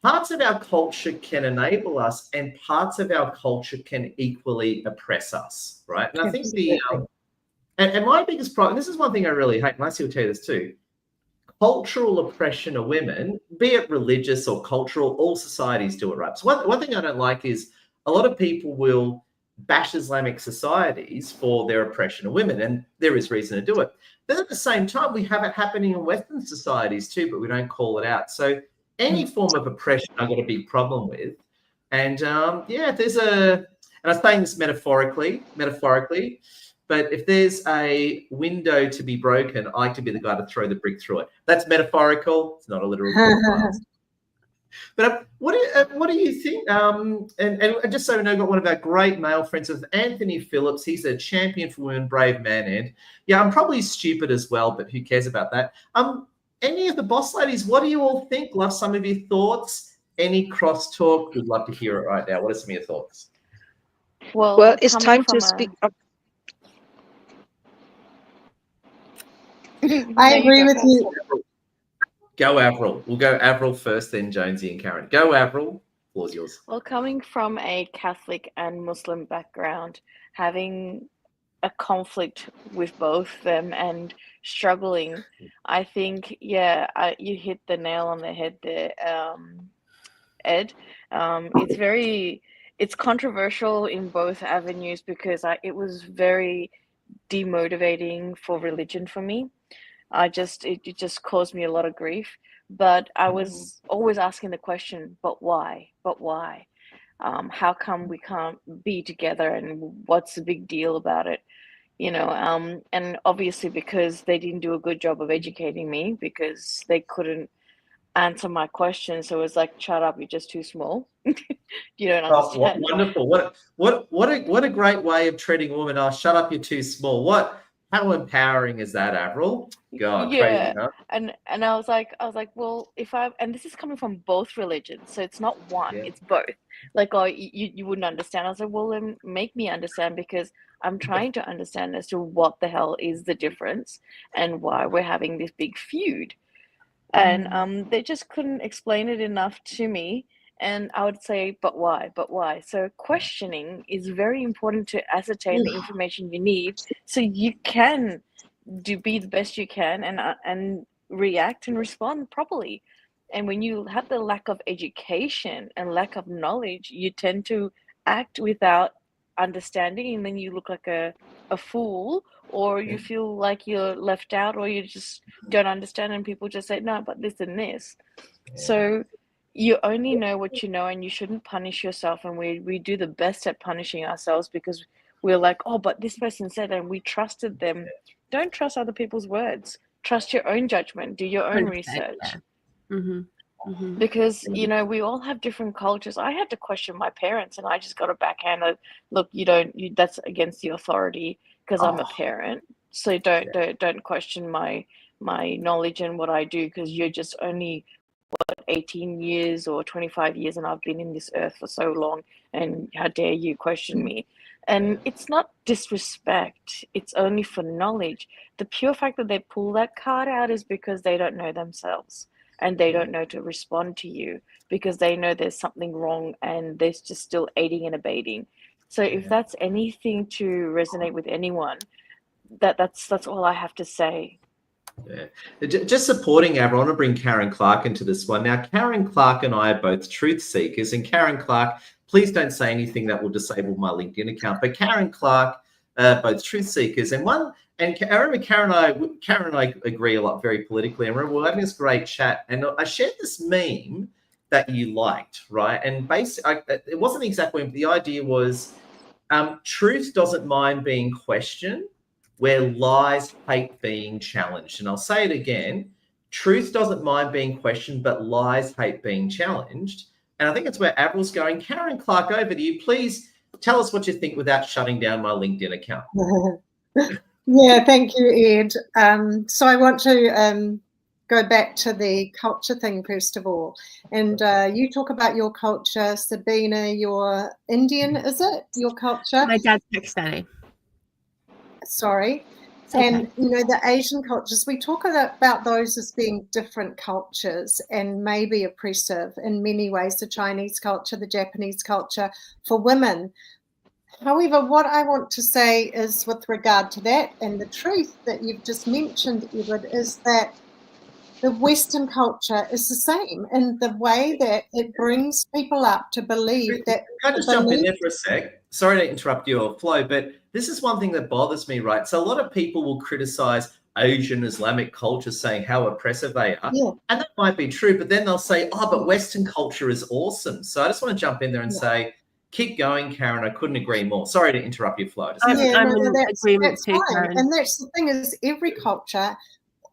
parts of our culture can enable us and parts of our culture can equally oppress us, right? And I think and my biggest problem, and this is one thing I really hate, and Lassie will tell you this too, cultural oppression of women, be it religious or cultural, all societies do it, right? So one thing I don't like is a lot of people will bash Islamic societies for their oppression of women, and there is reason to do it. But at the same time, we have it happening in Western societies too, but we don't call it out. So any form of oppression I've got a big problem with. And if there's and I'm saying this metaphorically, but if there's a window to be broken, I like to be the guy to throw the brick through it. That's metaphorical. It's not a literal. But what do you think? And just so we know, got one of our great male friends, with Anthony Phillips. He's a champion for women, brave man. And I'm probably stupid as well, but who cares about that? Any of the boss ladies, what do you all think? Love some of your thoughts. Any crosstalk? We'd love to hear it right now. What are some of your thoughts? Well, it's time to speak up. I agree with you. Go, Avril. We'll go Avril first, then Jonesy and Karen. Go, Avril. Floor's yours. Well, coming from a Catholic and Muslim background, having a conflict with both them and struggling, I think, you hit the nail on the head there, Ed. It's controversial in both avenues because it was very demotivating for religion for me. It just caused me a lot of grief. But I was always asking the question, but why? But why? How come we can't be together, and what's the big deal about it? And obviously because they didn't do a good job of educating me, because they couldn't answer my questions. So it was like, shut up, you're just too small. You don't understand. Wonderful. What a great way of treating a woman. Oh, shut up, you're too small. How empowering is that, Avril? God, crazy, huh? And I was like, well, and this is coming from both religions, so it's not one, it's both. Like, oh, you wouldn't understand. I was like, well, then make me understand, because I'm trying to understand as to what the hell is the difference and why we're having this big feud. And they just couldn't explain it enough to me. And I would say, but why? But why? So questioning is very important to ascertain the information you need, so you can be the best you can and react and respond properly. And when you have the lack of education and lack of knowledge, you tend to act without understanding, and then you look like a fool, or you feel like you're left out, or you just don't understand, and people just say, no, but this and this. So you only know what you know, and you shouldn't punish yourself. And we do the best at punishing ourselves because we're like, oh, but this person said, and we trusted them. Don't trust other people's words. Trust your own judgment. Do your own research. Because, you know, we all have different cultures. I had to question my parents, and I just got a backhanded, look, that's against the authority because I'm a parent. So don't question my knowledge and what I do, because you're just only 18 years or 25 years, and I've been in this earth for so long, and how dare you question me? And it's not disrespect, it's only for knowledge. The pure fact that they pull that card out is because they don't know themselves, and they don't know to respond to you because they know there's something wrong, and they're just still aiding and abetting. So if that's anything to resonate with anyone, that's all I have to say. Yeah. Just supporting Avril, I want to bring Karen Clark into this one. Now, Karen Clark and I are both truth seekers, and Karen Clark, please don't say anything that will disable my LinkedIn account. But Karen Clark, both truth seekers, and I remember Karen and I agree a lot very politically. I remember we were having this great chat, and I shared this meme that you liked, right? And basically, it wasn't exactly, but the idea was truth doesn't mind being questioned, where lies hate being challenged. And I'll say it again, truth doesn't mind being questioned, but lies hate being challenged. And I think that's where Avril's going. Karen Clark, over to you. Please tell us what you think without shutting down my LinkedIn account. Yeah, thank you, Ed. So I want to go back to the culture thing first of all. And you talk about your culture, Sabina, you're Indian, is it? Your culture? My dad's Pakistani. Sorry. Okay. And, you know, the Asian cultures, we talk about those as being different cultures and maybe oppressive in many ways, the Chinese culture, the Japanese culture for women. However, what I want to say is with regard to that, and the truth that you've just mentioned, Edward, is that the Western culture is the same in the way that it brings people up to believe that. Can I just jump in there for a sec? Sorry to interrupt your flow, but this is one thing that bothers me, right? So a lot of people will criticize Asian Islamic culture, saying how oppressive they are. Yeah. And that might be true, but then they'll say, oh, but Western culture is awesome. So I just want to jump in there and say, keep going, Karen. I couldn't agree more. Sorry to interrupt your flow. I'm in agreement too, Karen. And that's the thing is every culture,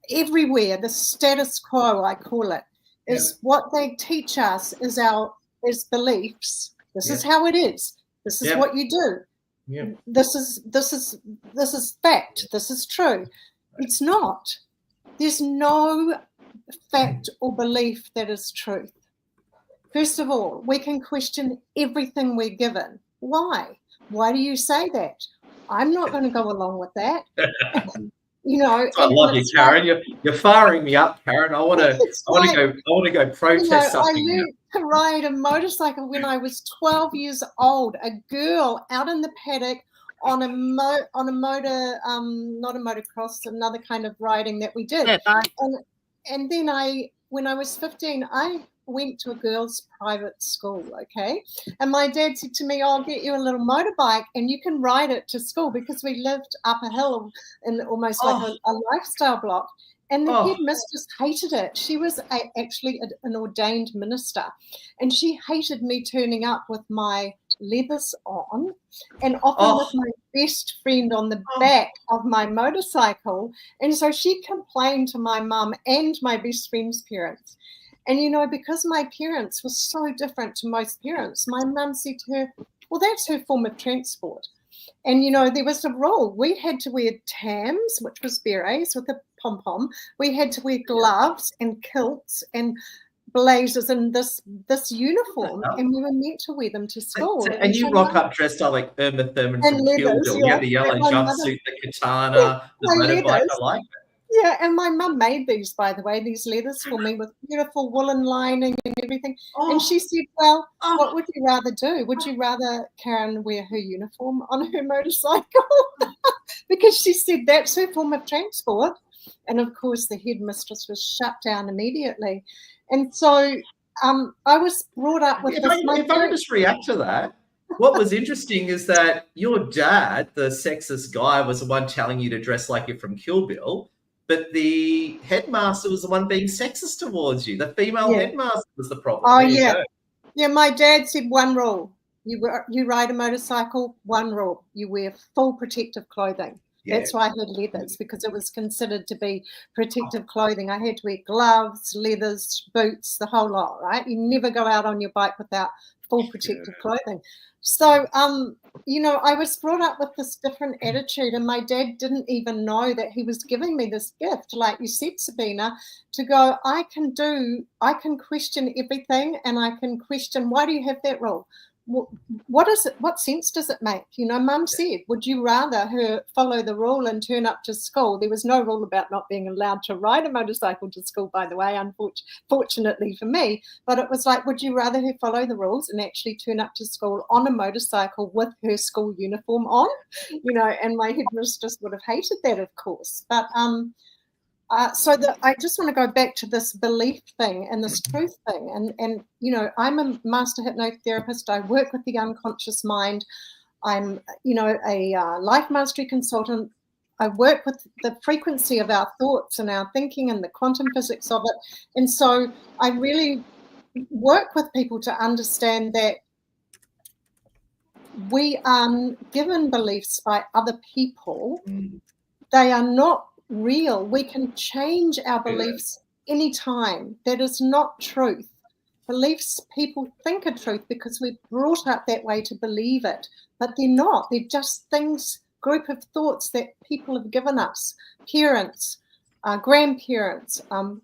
everywhere, the status quo, I call it, is what they teach us is beliefs. This is how it is. This is what you do. Yeah. This is fact. This is true. It's not. There's no fact or belief that is truth. First of all, we can question everything we're given. Why? Why do you say that? I'm not going to go along with that. You know, I love you, Karen. You're firing me up, Karen. I want to go protest something. I learned to ride a motorcycle when I was 12 years old. A girl out in the paddock on a motor, not a motocross, another kind of riding that we did. And then when I was 15, I went to a girls' private school, okay? And my dad said to me, I'll get you a little motorbike and you can ride it to school, because we lived up a hill in almost like a lifestyle block. And the headmistress hated it. She was actually an ordained minister, and she hated me turning up with my leathers on and often with my best friend on the back of my motorcycle. And so she complained to my mum and my best friend's parents. And, you know, because my parents were so different to most parents, my mum said to her, well, that's her form of transport. And, you know, there was a rule. We had to wear tams, which was berets with a pom-pom. We had to wear gloves and kilts and blazers and this uniform, and we were meant to wear them to school. And you rock up dressed up like Irma Thurman from Kill Bill. You have the yellow jumpsuit, the katana, the motorbike. I like it. Yeah, and my mum made these, by the way, these leathers for me with beautiful woolen lining and everything. And she said, well, what would you rather do? Would you rather Karen wear her uniform on her motorcycle? Because she said that's her form of transport. And, of course, the headmistress was shut down immediately. And so I was brought up with this. If I could just react to that, what was interesting is that your dad, the sexist guy, was the one telling you to dress like you're from Kill Bill, but the headmaster was the one being sexist towards you. The female Yeah. headmaster was the problem. Oh, There you yeah. go. Yeah, my dad said one rule. You ride a motorcycle, one rule. You wear full protective clothing. Yeah. That's why I had leathers, because it was considered to be protective clothing. I had to wear gloves, leathers, boots, the whole lot, right? You never go out on your bike without full protective clothing. So, you know, I was brought up with this different attitude, and my dad didn't even know that he was giving me this gift, like you said, Sabina, to go, I can question everything, and I can question, why do you have that rule? What is it? What sense does it make? You know, Mum said, would you rather her follow the rule and turn up to school? There was no rule about not being allowed to ride a motorcycle to school, by the way, unfortunately for me. But it was like, would you rather her follow the rules and actually turn up to school on a motorcycle with her school uniform on? You know, and my headmistress would have hated that, of course. But I just want to go back to this belief thing and this truth thing. And you know, I'm a master hypnotherapist. I work with the unconscious mind. I'm, you know, a life mastery consultant. I work with the frequency of our thoughts and our thinking and the quantum physics of it. And so I really work with people to understand that we are given beliefs by other people. They are not real. We can change our beliefs anytime. That is not truth. Beliefs people think are truth because we're brought up that way to believe it, but they're not. They're just things, group of thoughts that people have given us, parents, grandparents,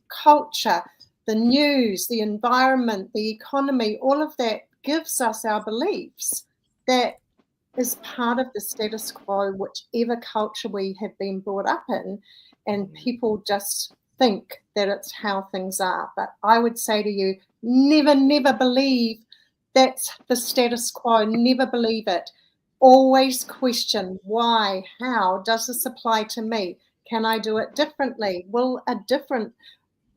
culture, the news, the environment, the economy, all of that gives us our beliefs. That is part of the status quo, whichever culture we have been brought up in, and people just think that it's how things are. But I would say to you, never believe that's the status quo. Never believe it. Always question why, how, does this apply to me? Can I do it differently? Will a different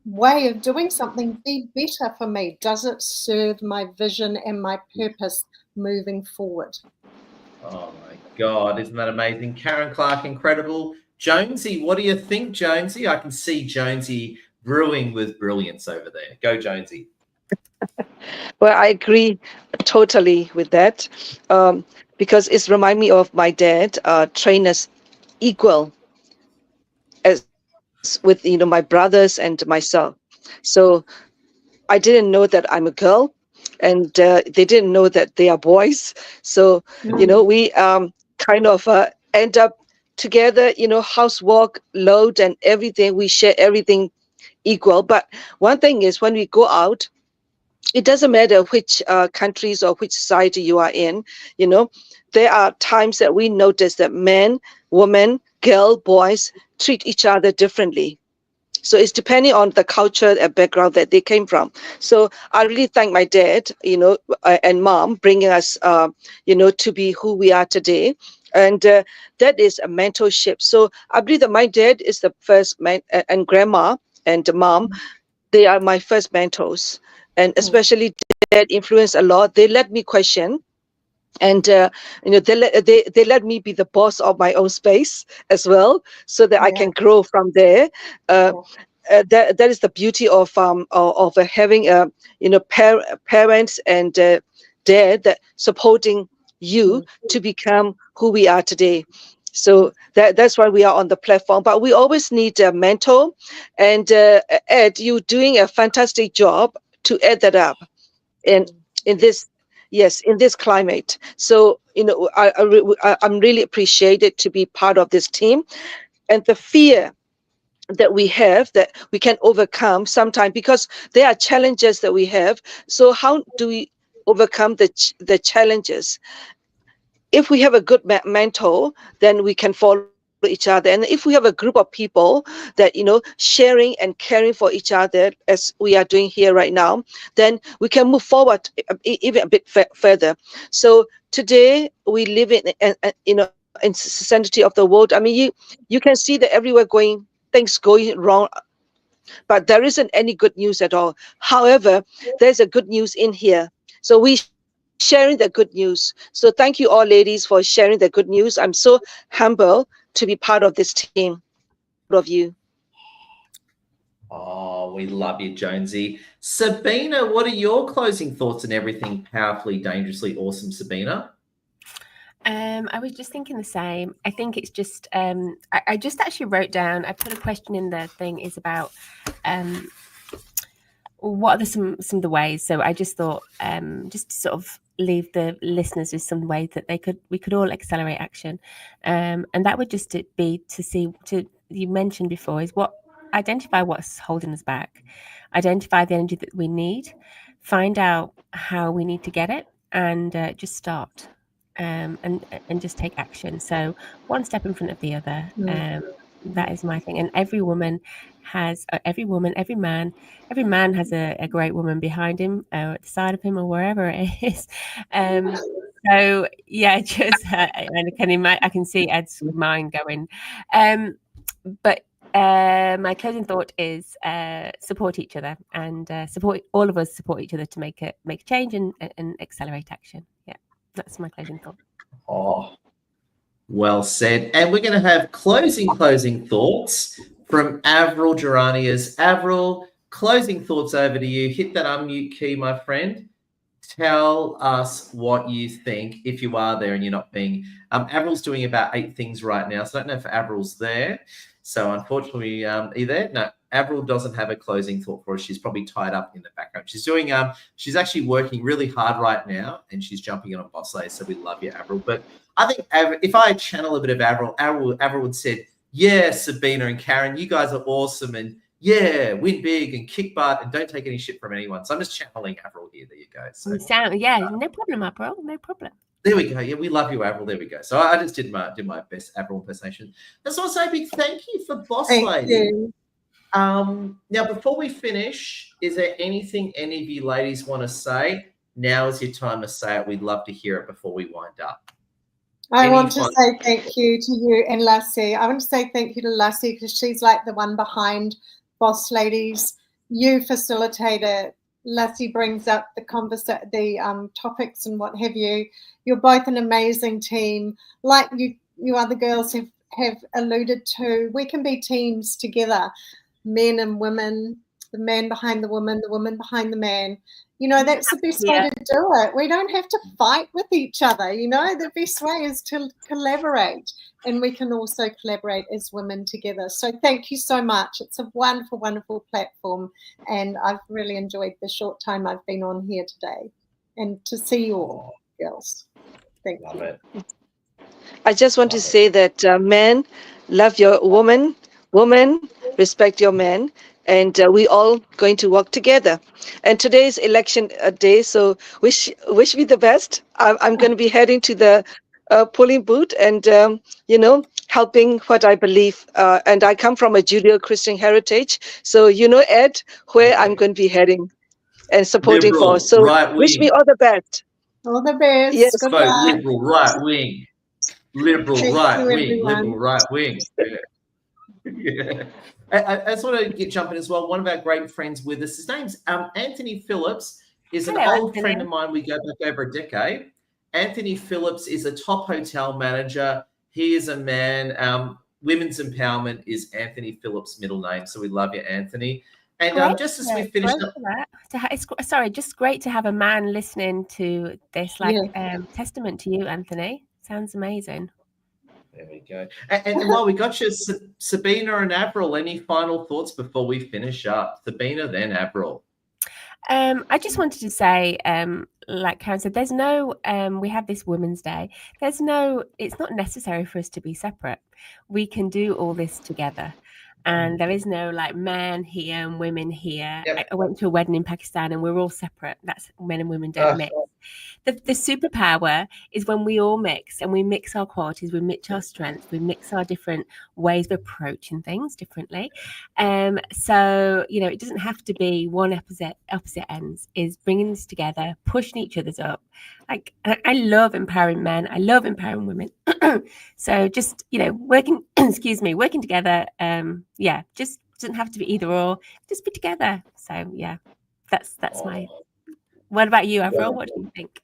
way of doing something be better for me? Does it serve my vision and my purpose moving forward? Oh my God, isn't that amazing? Karen Clark, incredible. Jonesy, what do you think, Jonesy? I can see Jonesy brewing with brilliance over there. Go, Jonesy. Well, I agree totally with that, because it's remind me of my dad, train us equal as with, you know, my brothers and myself. So I didn't know that I'm a girl, and they didn't know that they are boys. So, you know, we kind of end up together, you know, housework, load and everything. We share everything equal. But one thing is, when we go out, it doesn't matter which countries or which society you are in, you know, there are times that we notice that men, women, girl, boys treat each other differently. So it's depending on the culture and background that they came from. So I really thank my dad, you know, and mom bringing us, you know, to be who we are today. And that is a mentorship. So I believe that my dad is the first man, and grandma and mom, they are my first mentors. And especially dad influenced a lot. They let me question. And you know, they let me be the boss of my own space as well, so that I can grow from there. That is the beauty of having you know, parents and dad that supporting you to become who we are today. So that's why we are on the platform. But we always need a mentor. And Ed, you're doing a fantastic job to add that up. And in this. Yes, in this climate. So, you know, I'm really appreciated to be part of this team, and the fear that we have that we can overcome sometimes, because there are challenges that we have. So how do we overcome the challenges? If we have a good mentor, then we can follow each other. And if we have a group of people that, you know, sharing and caring for each other as we are doing here right now, then we can move forward even a bit further. So today we live in you know, insanity of the world. I mean, you can see that everywhere things going wrong, but there isn't any good news at all. However, there's a good news in here. So we sharing the good news. So thank you all, ladies, for sharing the good news. I'm so humble to be part of this team. Of you. Oh, we love you, Jonesy. Sabina, what are your closing thoughts on everything powerfully, dangerously awesome, Sabina? I was just thinking the same. I think it's just I just actually wrote down, I put a question in the thing, is about what are some of the ways. So I just thought just to sort of leave the listeners with some ways that we could all accelerate action. And that would just be you mentioned before, is identify what's holding us back, identify the energy that we need, find out how we need to get it, and just start. And just take action. So one step in front of the other. That is my thing. And every man has a great woman behind him, or at the side of him, or wherever it is. So yeah, just and I can see Ed's mind going. But my closing thought is support each other, and all of us support each other to make a change and accelerate action. Yeah. That's my closing thought. Oh, well said. And we're going to have closing thoughts from Avril Geranias. Avril, closing thoughts over to you. Hit that unmute key, my friend. Tell us what you think, if you are there and you're not being. Avril's doing about 8 things right now, so I don't know if Avril's there. So unfortunately, are you there? No, Avril doesn't have a closing thought for us. She's probably tied up in the background. She's doing, she's actually working really hard right now, and she's jumping in on Boss Lady. So we love you, Avril. But I think if I channel a bit of Avril would say, yeah, Sabina and Karen, you guys are awesome, and yeah, win big and kick butt and don't take any shit from anyone. So I'm just channeling Avril here. There you go. So, no problem, Avril. No problem. There we go. Yeah, we love you, Avril. There we go. So I just did my best Avril impersonation. Let's also say a big thank you for Boss Lady. Now, before we finish, is there anything any of you ladies want to say? Now is your time to say it. We'd love to hear it before we wind up. I want to say thank you to you and Lassie. I want to say thank you to Lassie because she's like the one behind Boss Ladies. You facilitate it. Lassie brings up the topics and what have you. You're both an amazing team. Like you other girls have alluded to, we can be teams together, men and women, the man behind the woman behind the man. You know, that's the best way to do it. We don't have to fight with each other. You know, the best way is to collaborate, and we can also collaborate as women together. So thank you so much. It's a wonderful, wonderful platform, and I've really enjoyed the short time I've been on here today. And to see you all, girls. Thank you. It. I just want to say that men, love your woman, respect your man. And we all going to work together. And today is election day, so wish me the best. I'm going to be heading to the polling booth and, helping what I believe. And I come from a Judeo-Christian heritage. So, Ed, where I'm going to be heading and supporting liberal, for. So wish me all the best. All the best. Yes. Liberal, right wing. Liberal, right wing. Liberal, right wing. Yeah. I just want to jump in as well. One of our great friends with us, his name's Anthony Phillips, is an old friend of mine. We go back over a decade. Anthony Phillips is a top hotel manager. He is a man. Women's empowerment is Anthony Phillips' middle name. So we love you, Anthony. And just as we finish up. Just great to have a man listening to this, testament to you, Anthony. Sounds amazing. There we go. And while we got you, Sabina and Avril, any final thoughts before we finish up? Sabina, then Avril. I just wanted to say, like Karen said, there's no, we have this Women's Day. It's not necessary for us to be separate. We can do all this together. And there is no like men here and women here. Yep. I went to a wedding in Pakistan and we're all separate. That's men and women don't mix. The superpower is when we all mix and we mix our qualities, we mix our strengths, we mix our different ways of approaching things differently. So, it doesn't have to be one opposite ends, is bringing this together, pushing each other's up. Like, I love empowering men. I love empowering women. So just, working together. Just doesn't have to be either or, just be together. So yeah, that's my, what about you, Avril? What do you think?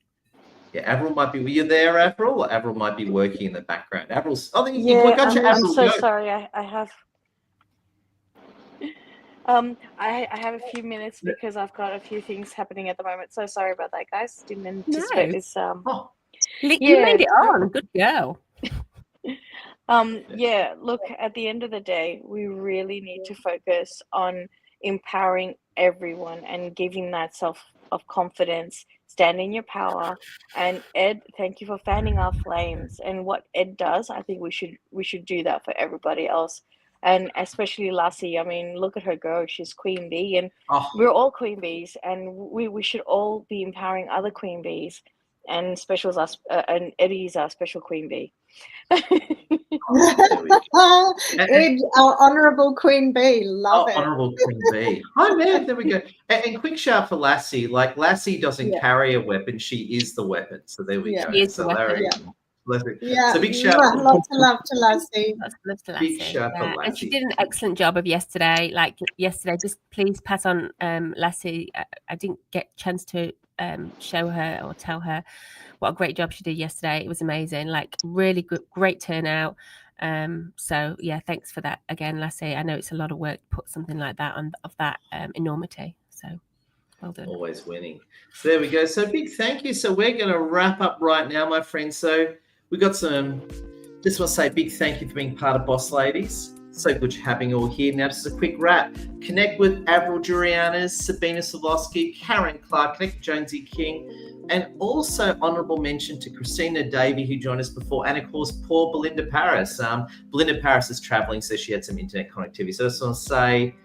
Yeah, Avril might be. Were you there, Avril? Or Avril might be working in the background. Avril's. Oh, you Yeah, got your I'm Avril. so Go. sorry. I have I have a few minutes because I've got a few things happening at the moment. So sorry about that, guys. Didn't anticipate this. Oh, You Yeah. made it on. Good girl. Yeah, look, at the end of the day, we really need to focus on empowering everyone and giving that self of confidence, stand in your power. And Ed, thank you for fanning our flames. And what Ed does, I think we should do that for everybody else. And especially Lassie, I mean, look at her go. She's queen bee, and oh. we're all queen bees, and we should all be empowering other queen bees. And specials us, and Eddie is our special queen bee. Ed, our honourable Queen Bee, love it. Honourable Queen Bee. Hi, man. There we go. And quick shout for Lassie. Like, Lassie doesn't carry a weapon; she is the weapon. So there we go. She is so the weapon. Yeah. So big shout. Lots of love to Lassie. Lots to Lassie. Big shout for And she Lassie. did an excellent job of yesterday. Like yesterday, just please pass on Lassie. I didn't get a chance to show her or tell her what a great job she did yesterday. It was amazing. Like really good, great turnout. So yeah, thanks for that again, Lassie. I know it's a lot of work to put something like that on of that enormity. So well done. Always winning. So there we go. So big thank you. So we're going to wrap up right now, my friends. So we got some. Just want to say big thank you for being part of Boss Ladies. So good having you all here. Now, just a quick wrap. Connect with Avril Durianis, Sabina Savosky, Karen Clark, connect with Jonesy King, and also honourable mention to Christina Davey, who joined us before, and of course, poor Belinda Paris. Belinda Paris is travelling, so she had some internet connectivity. So I just want to say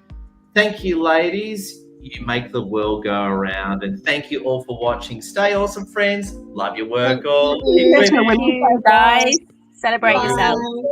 thank you, ladies. You make the world go around, and thank you all for watching. Stay awesome, friends. Love your work, all. Thank you, guys. Celebrate yourself. Bye.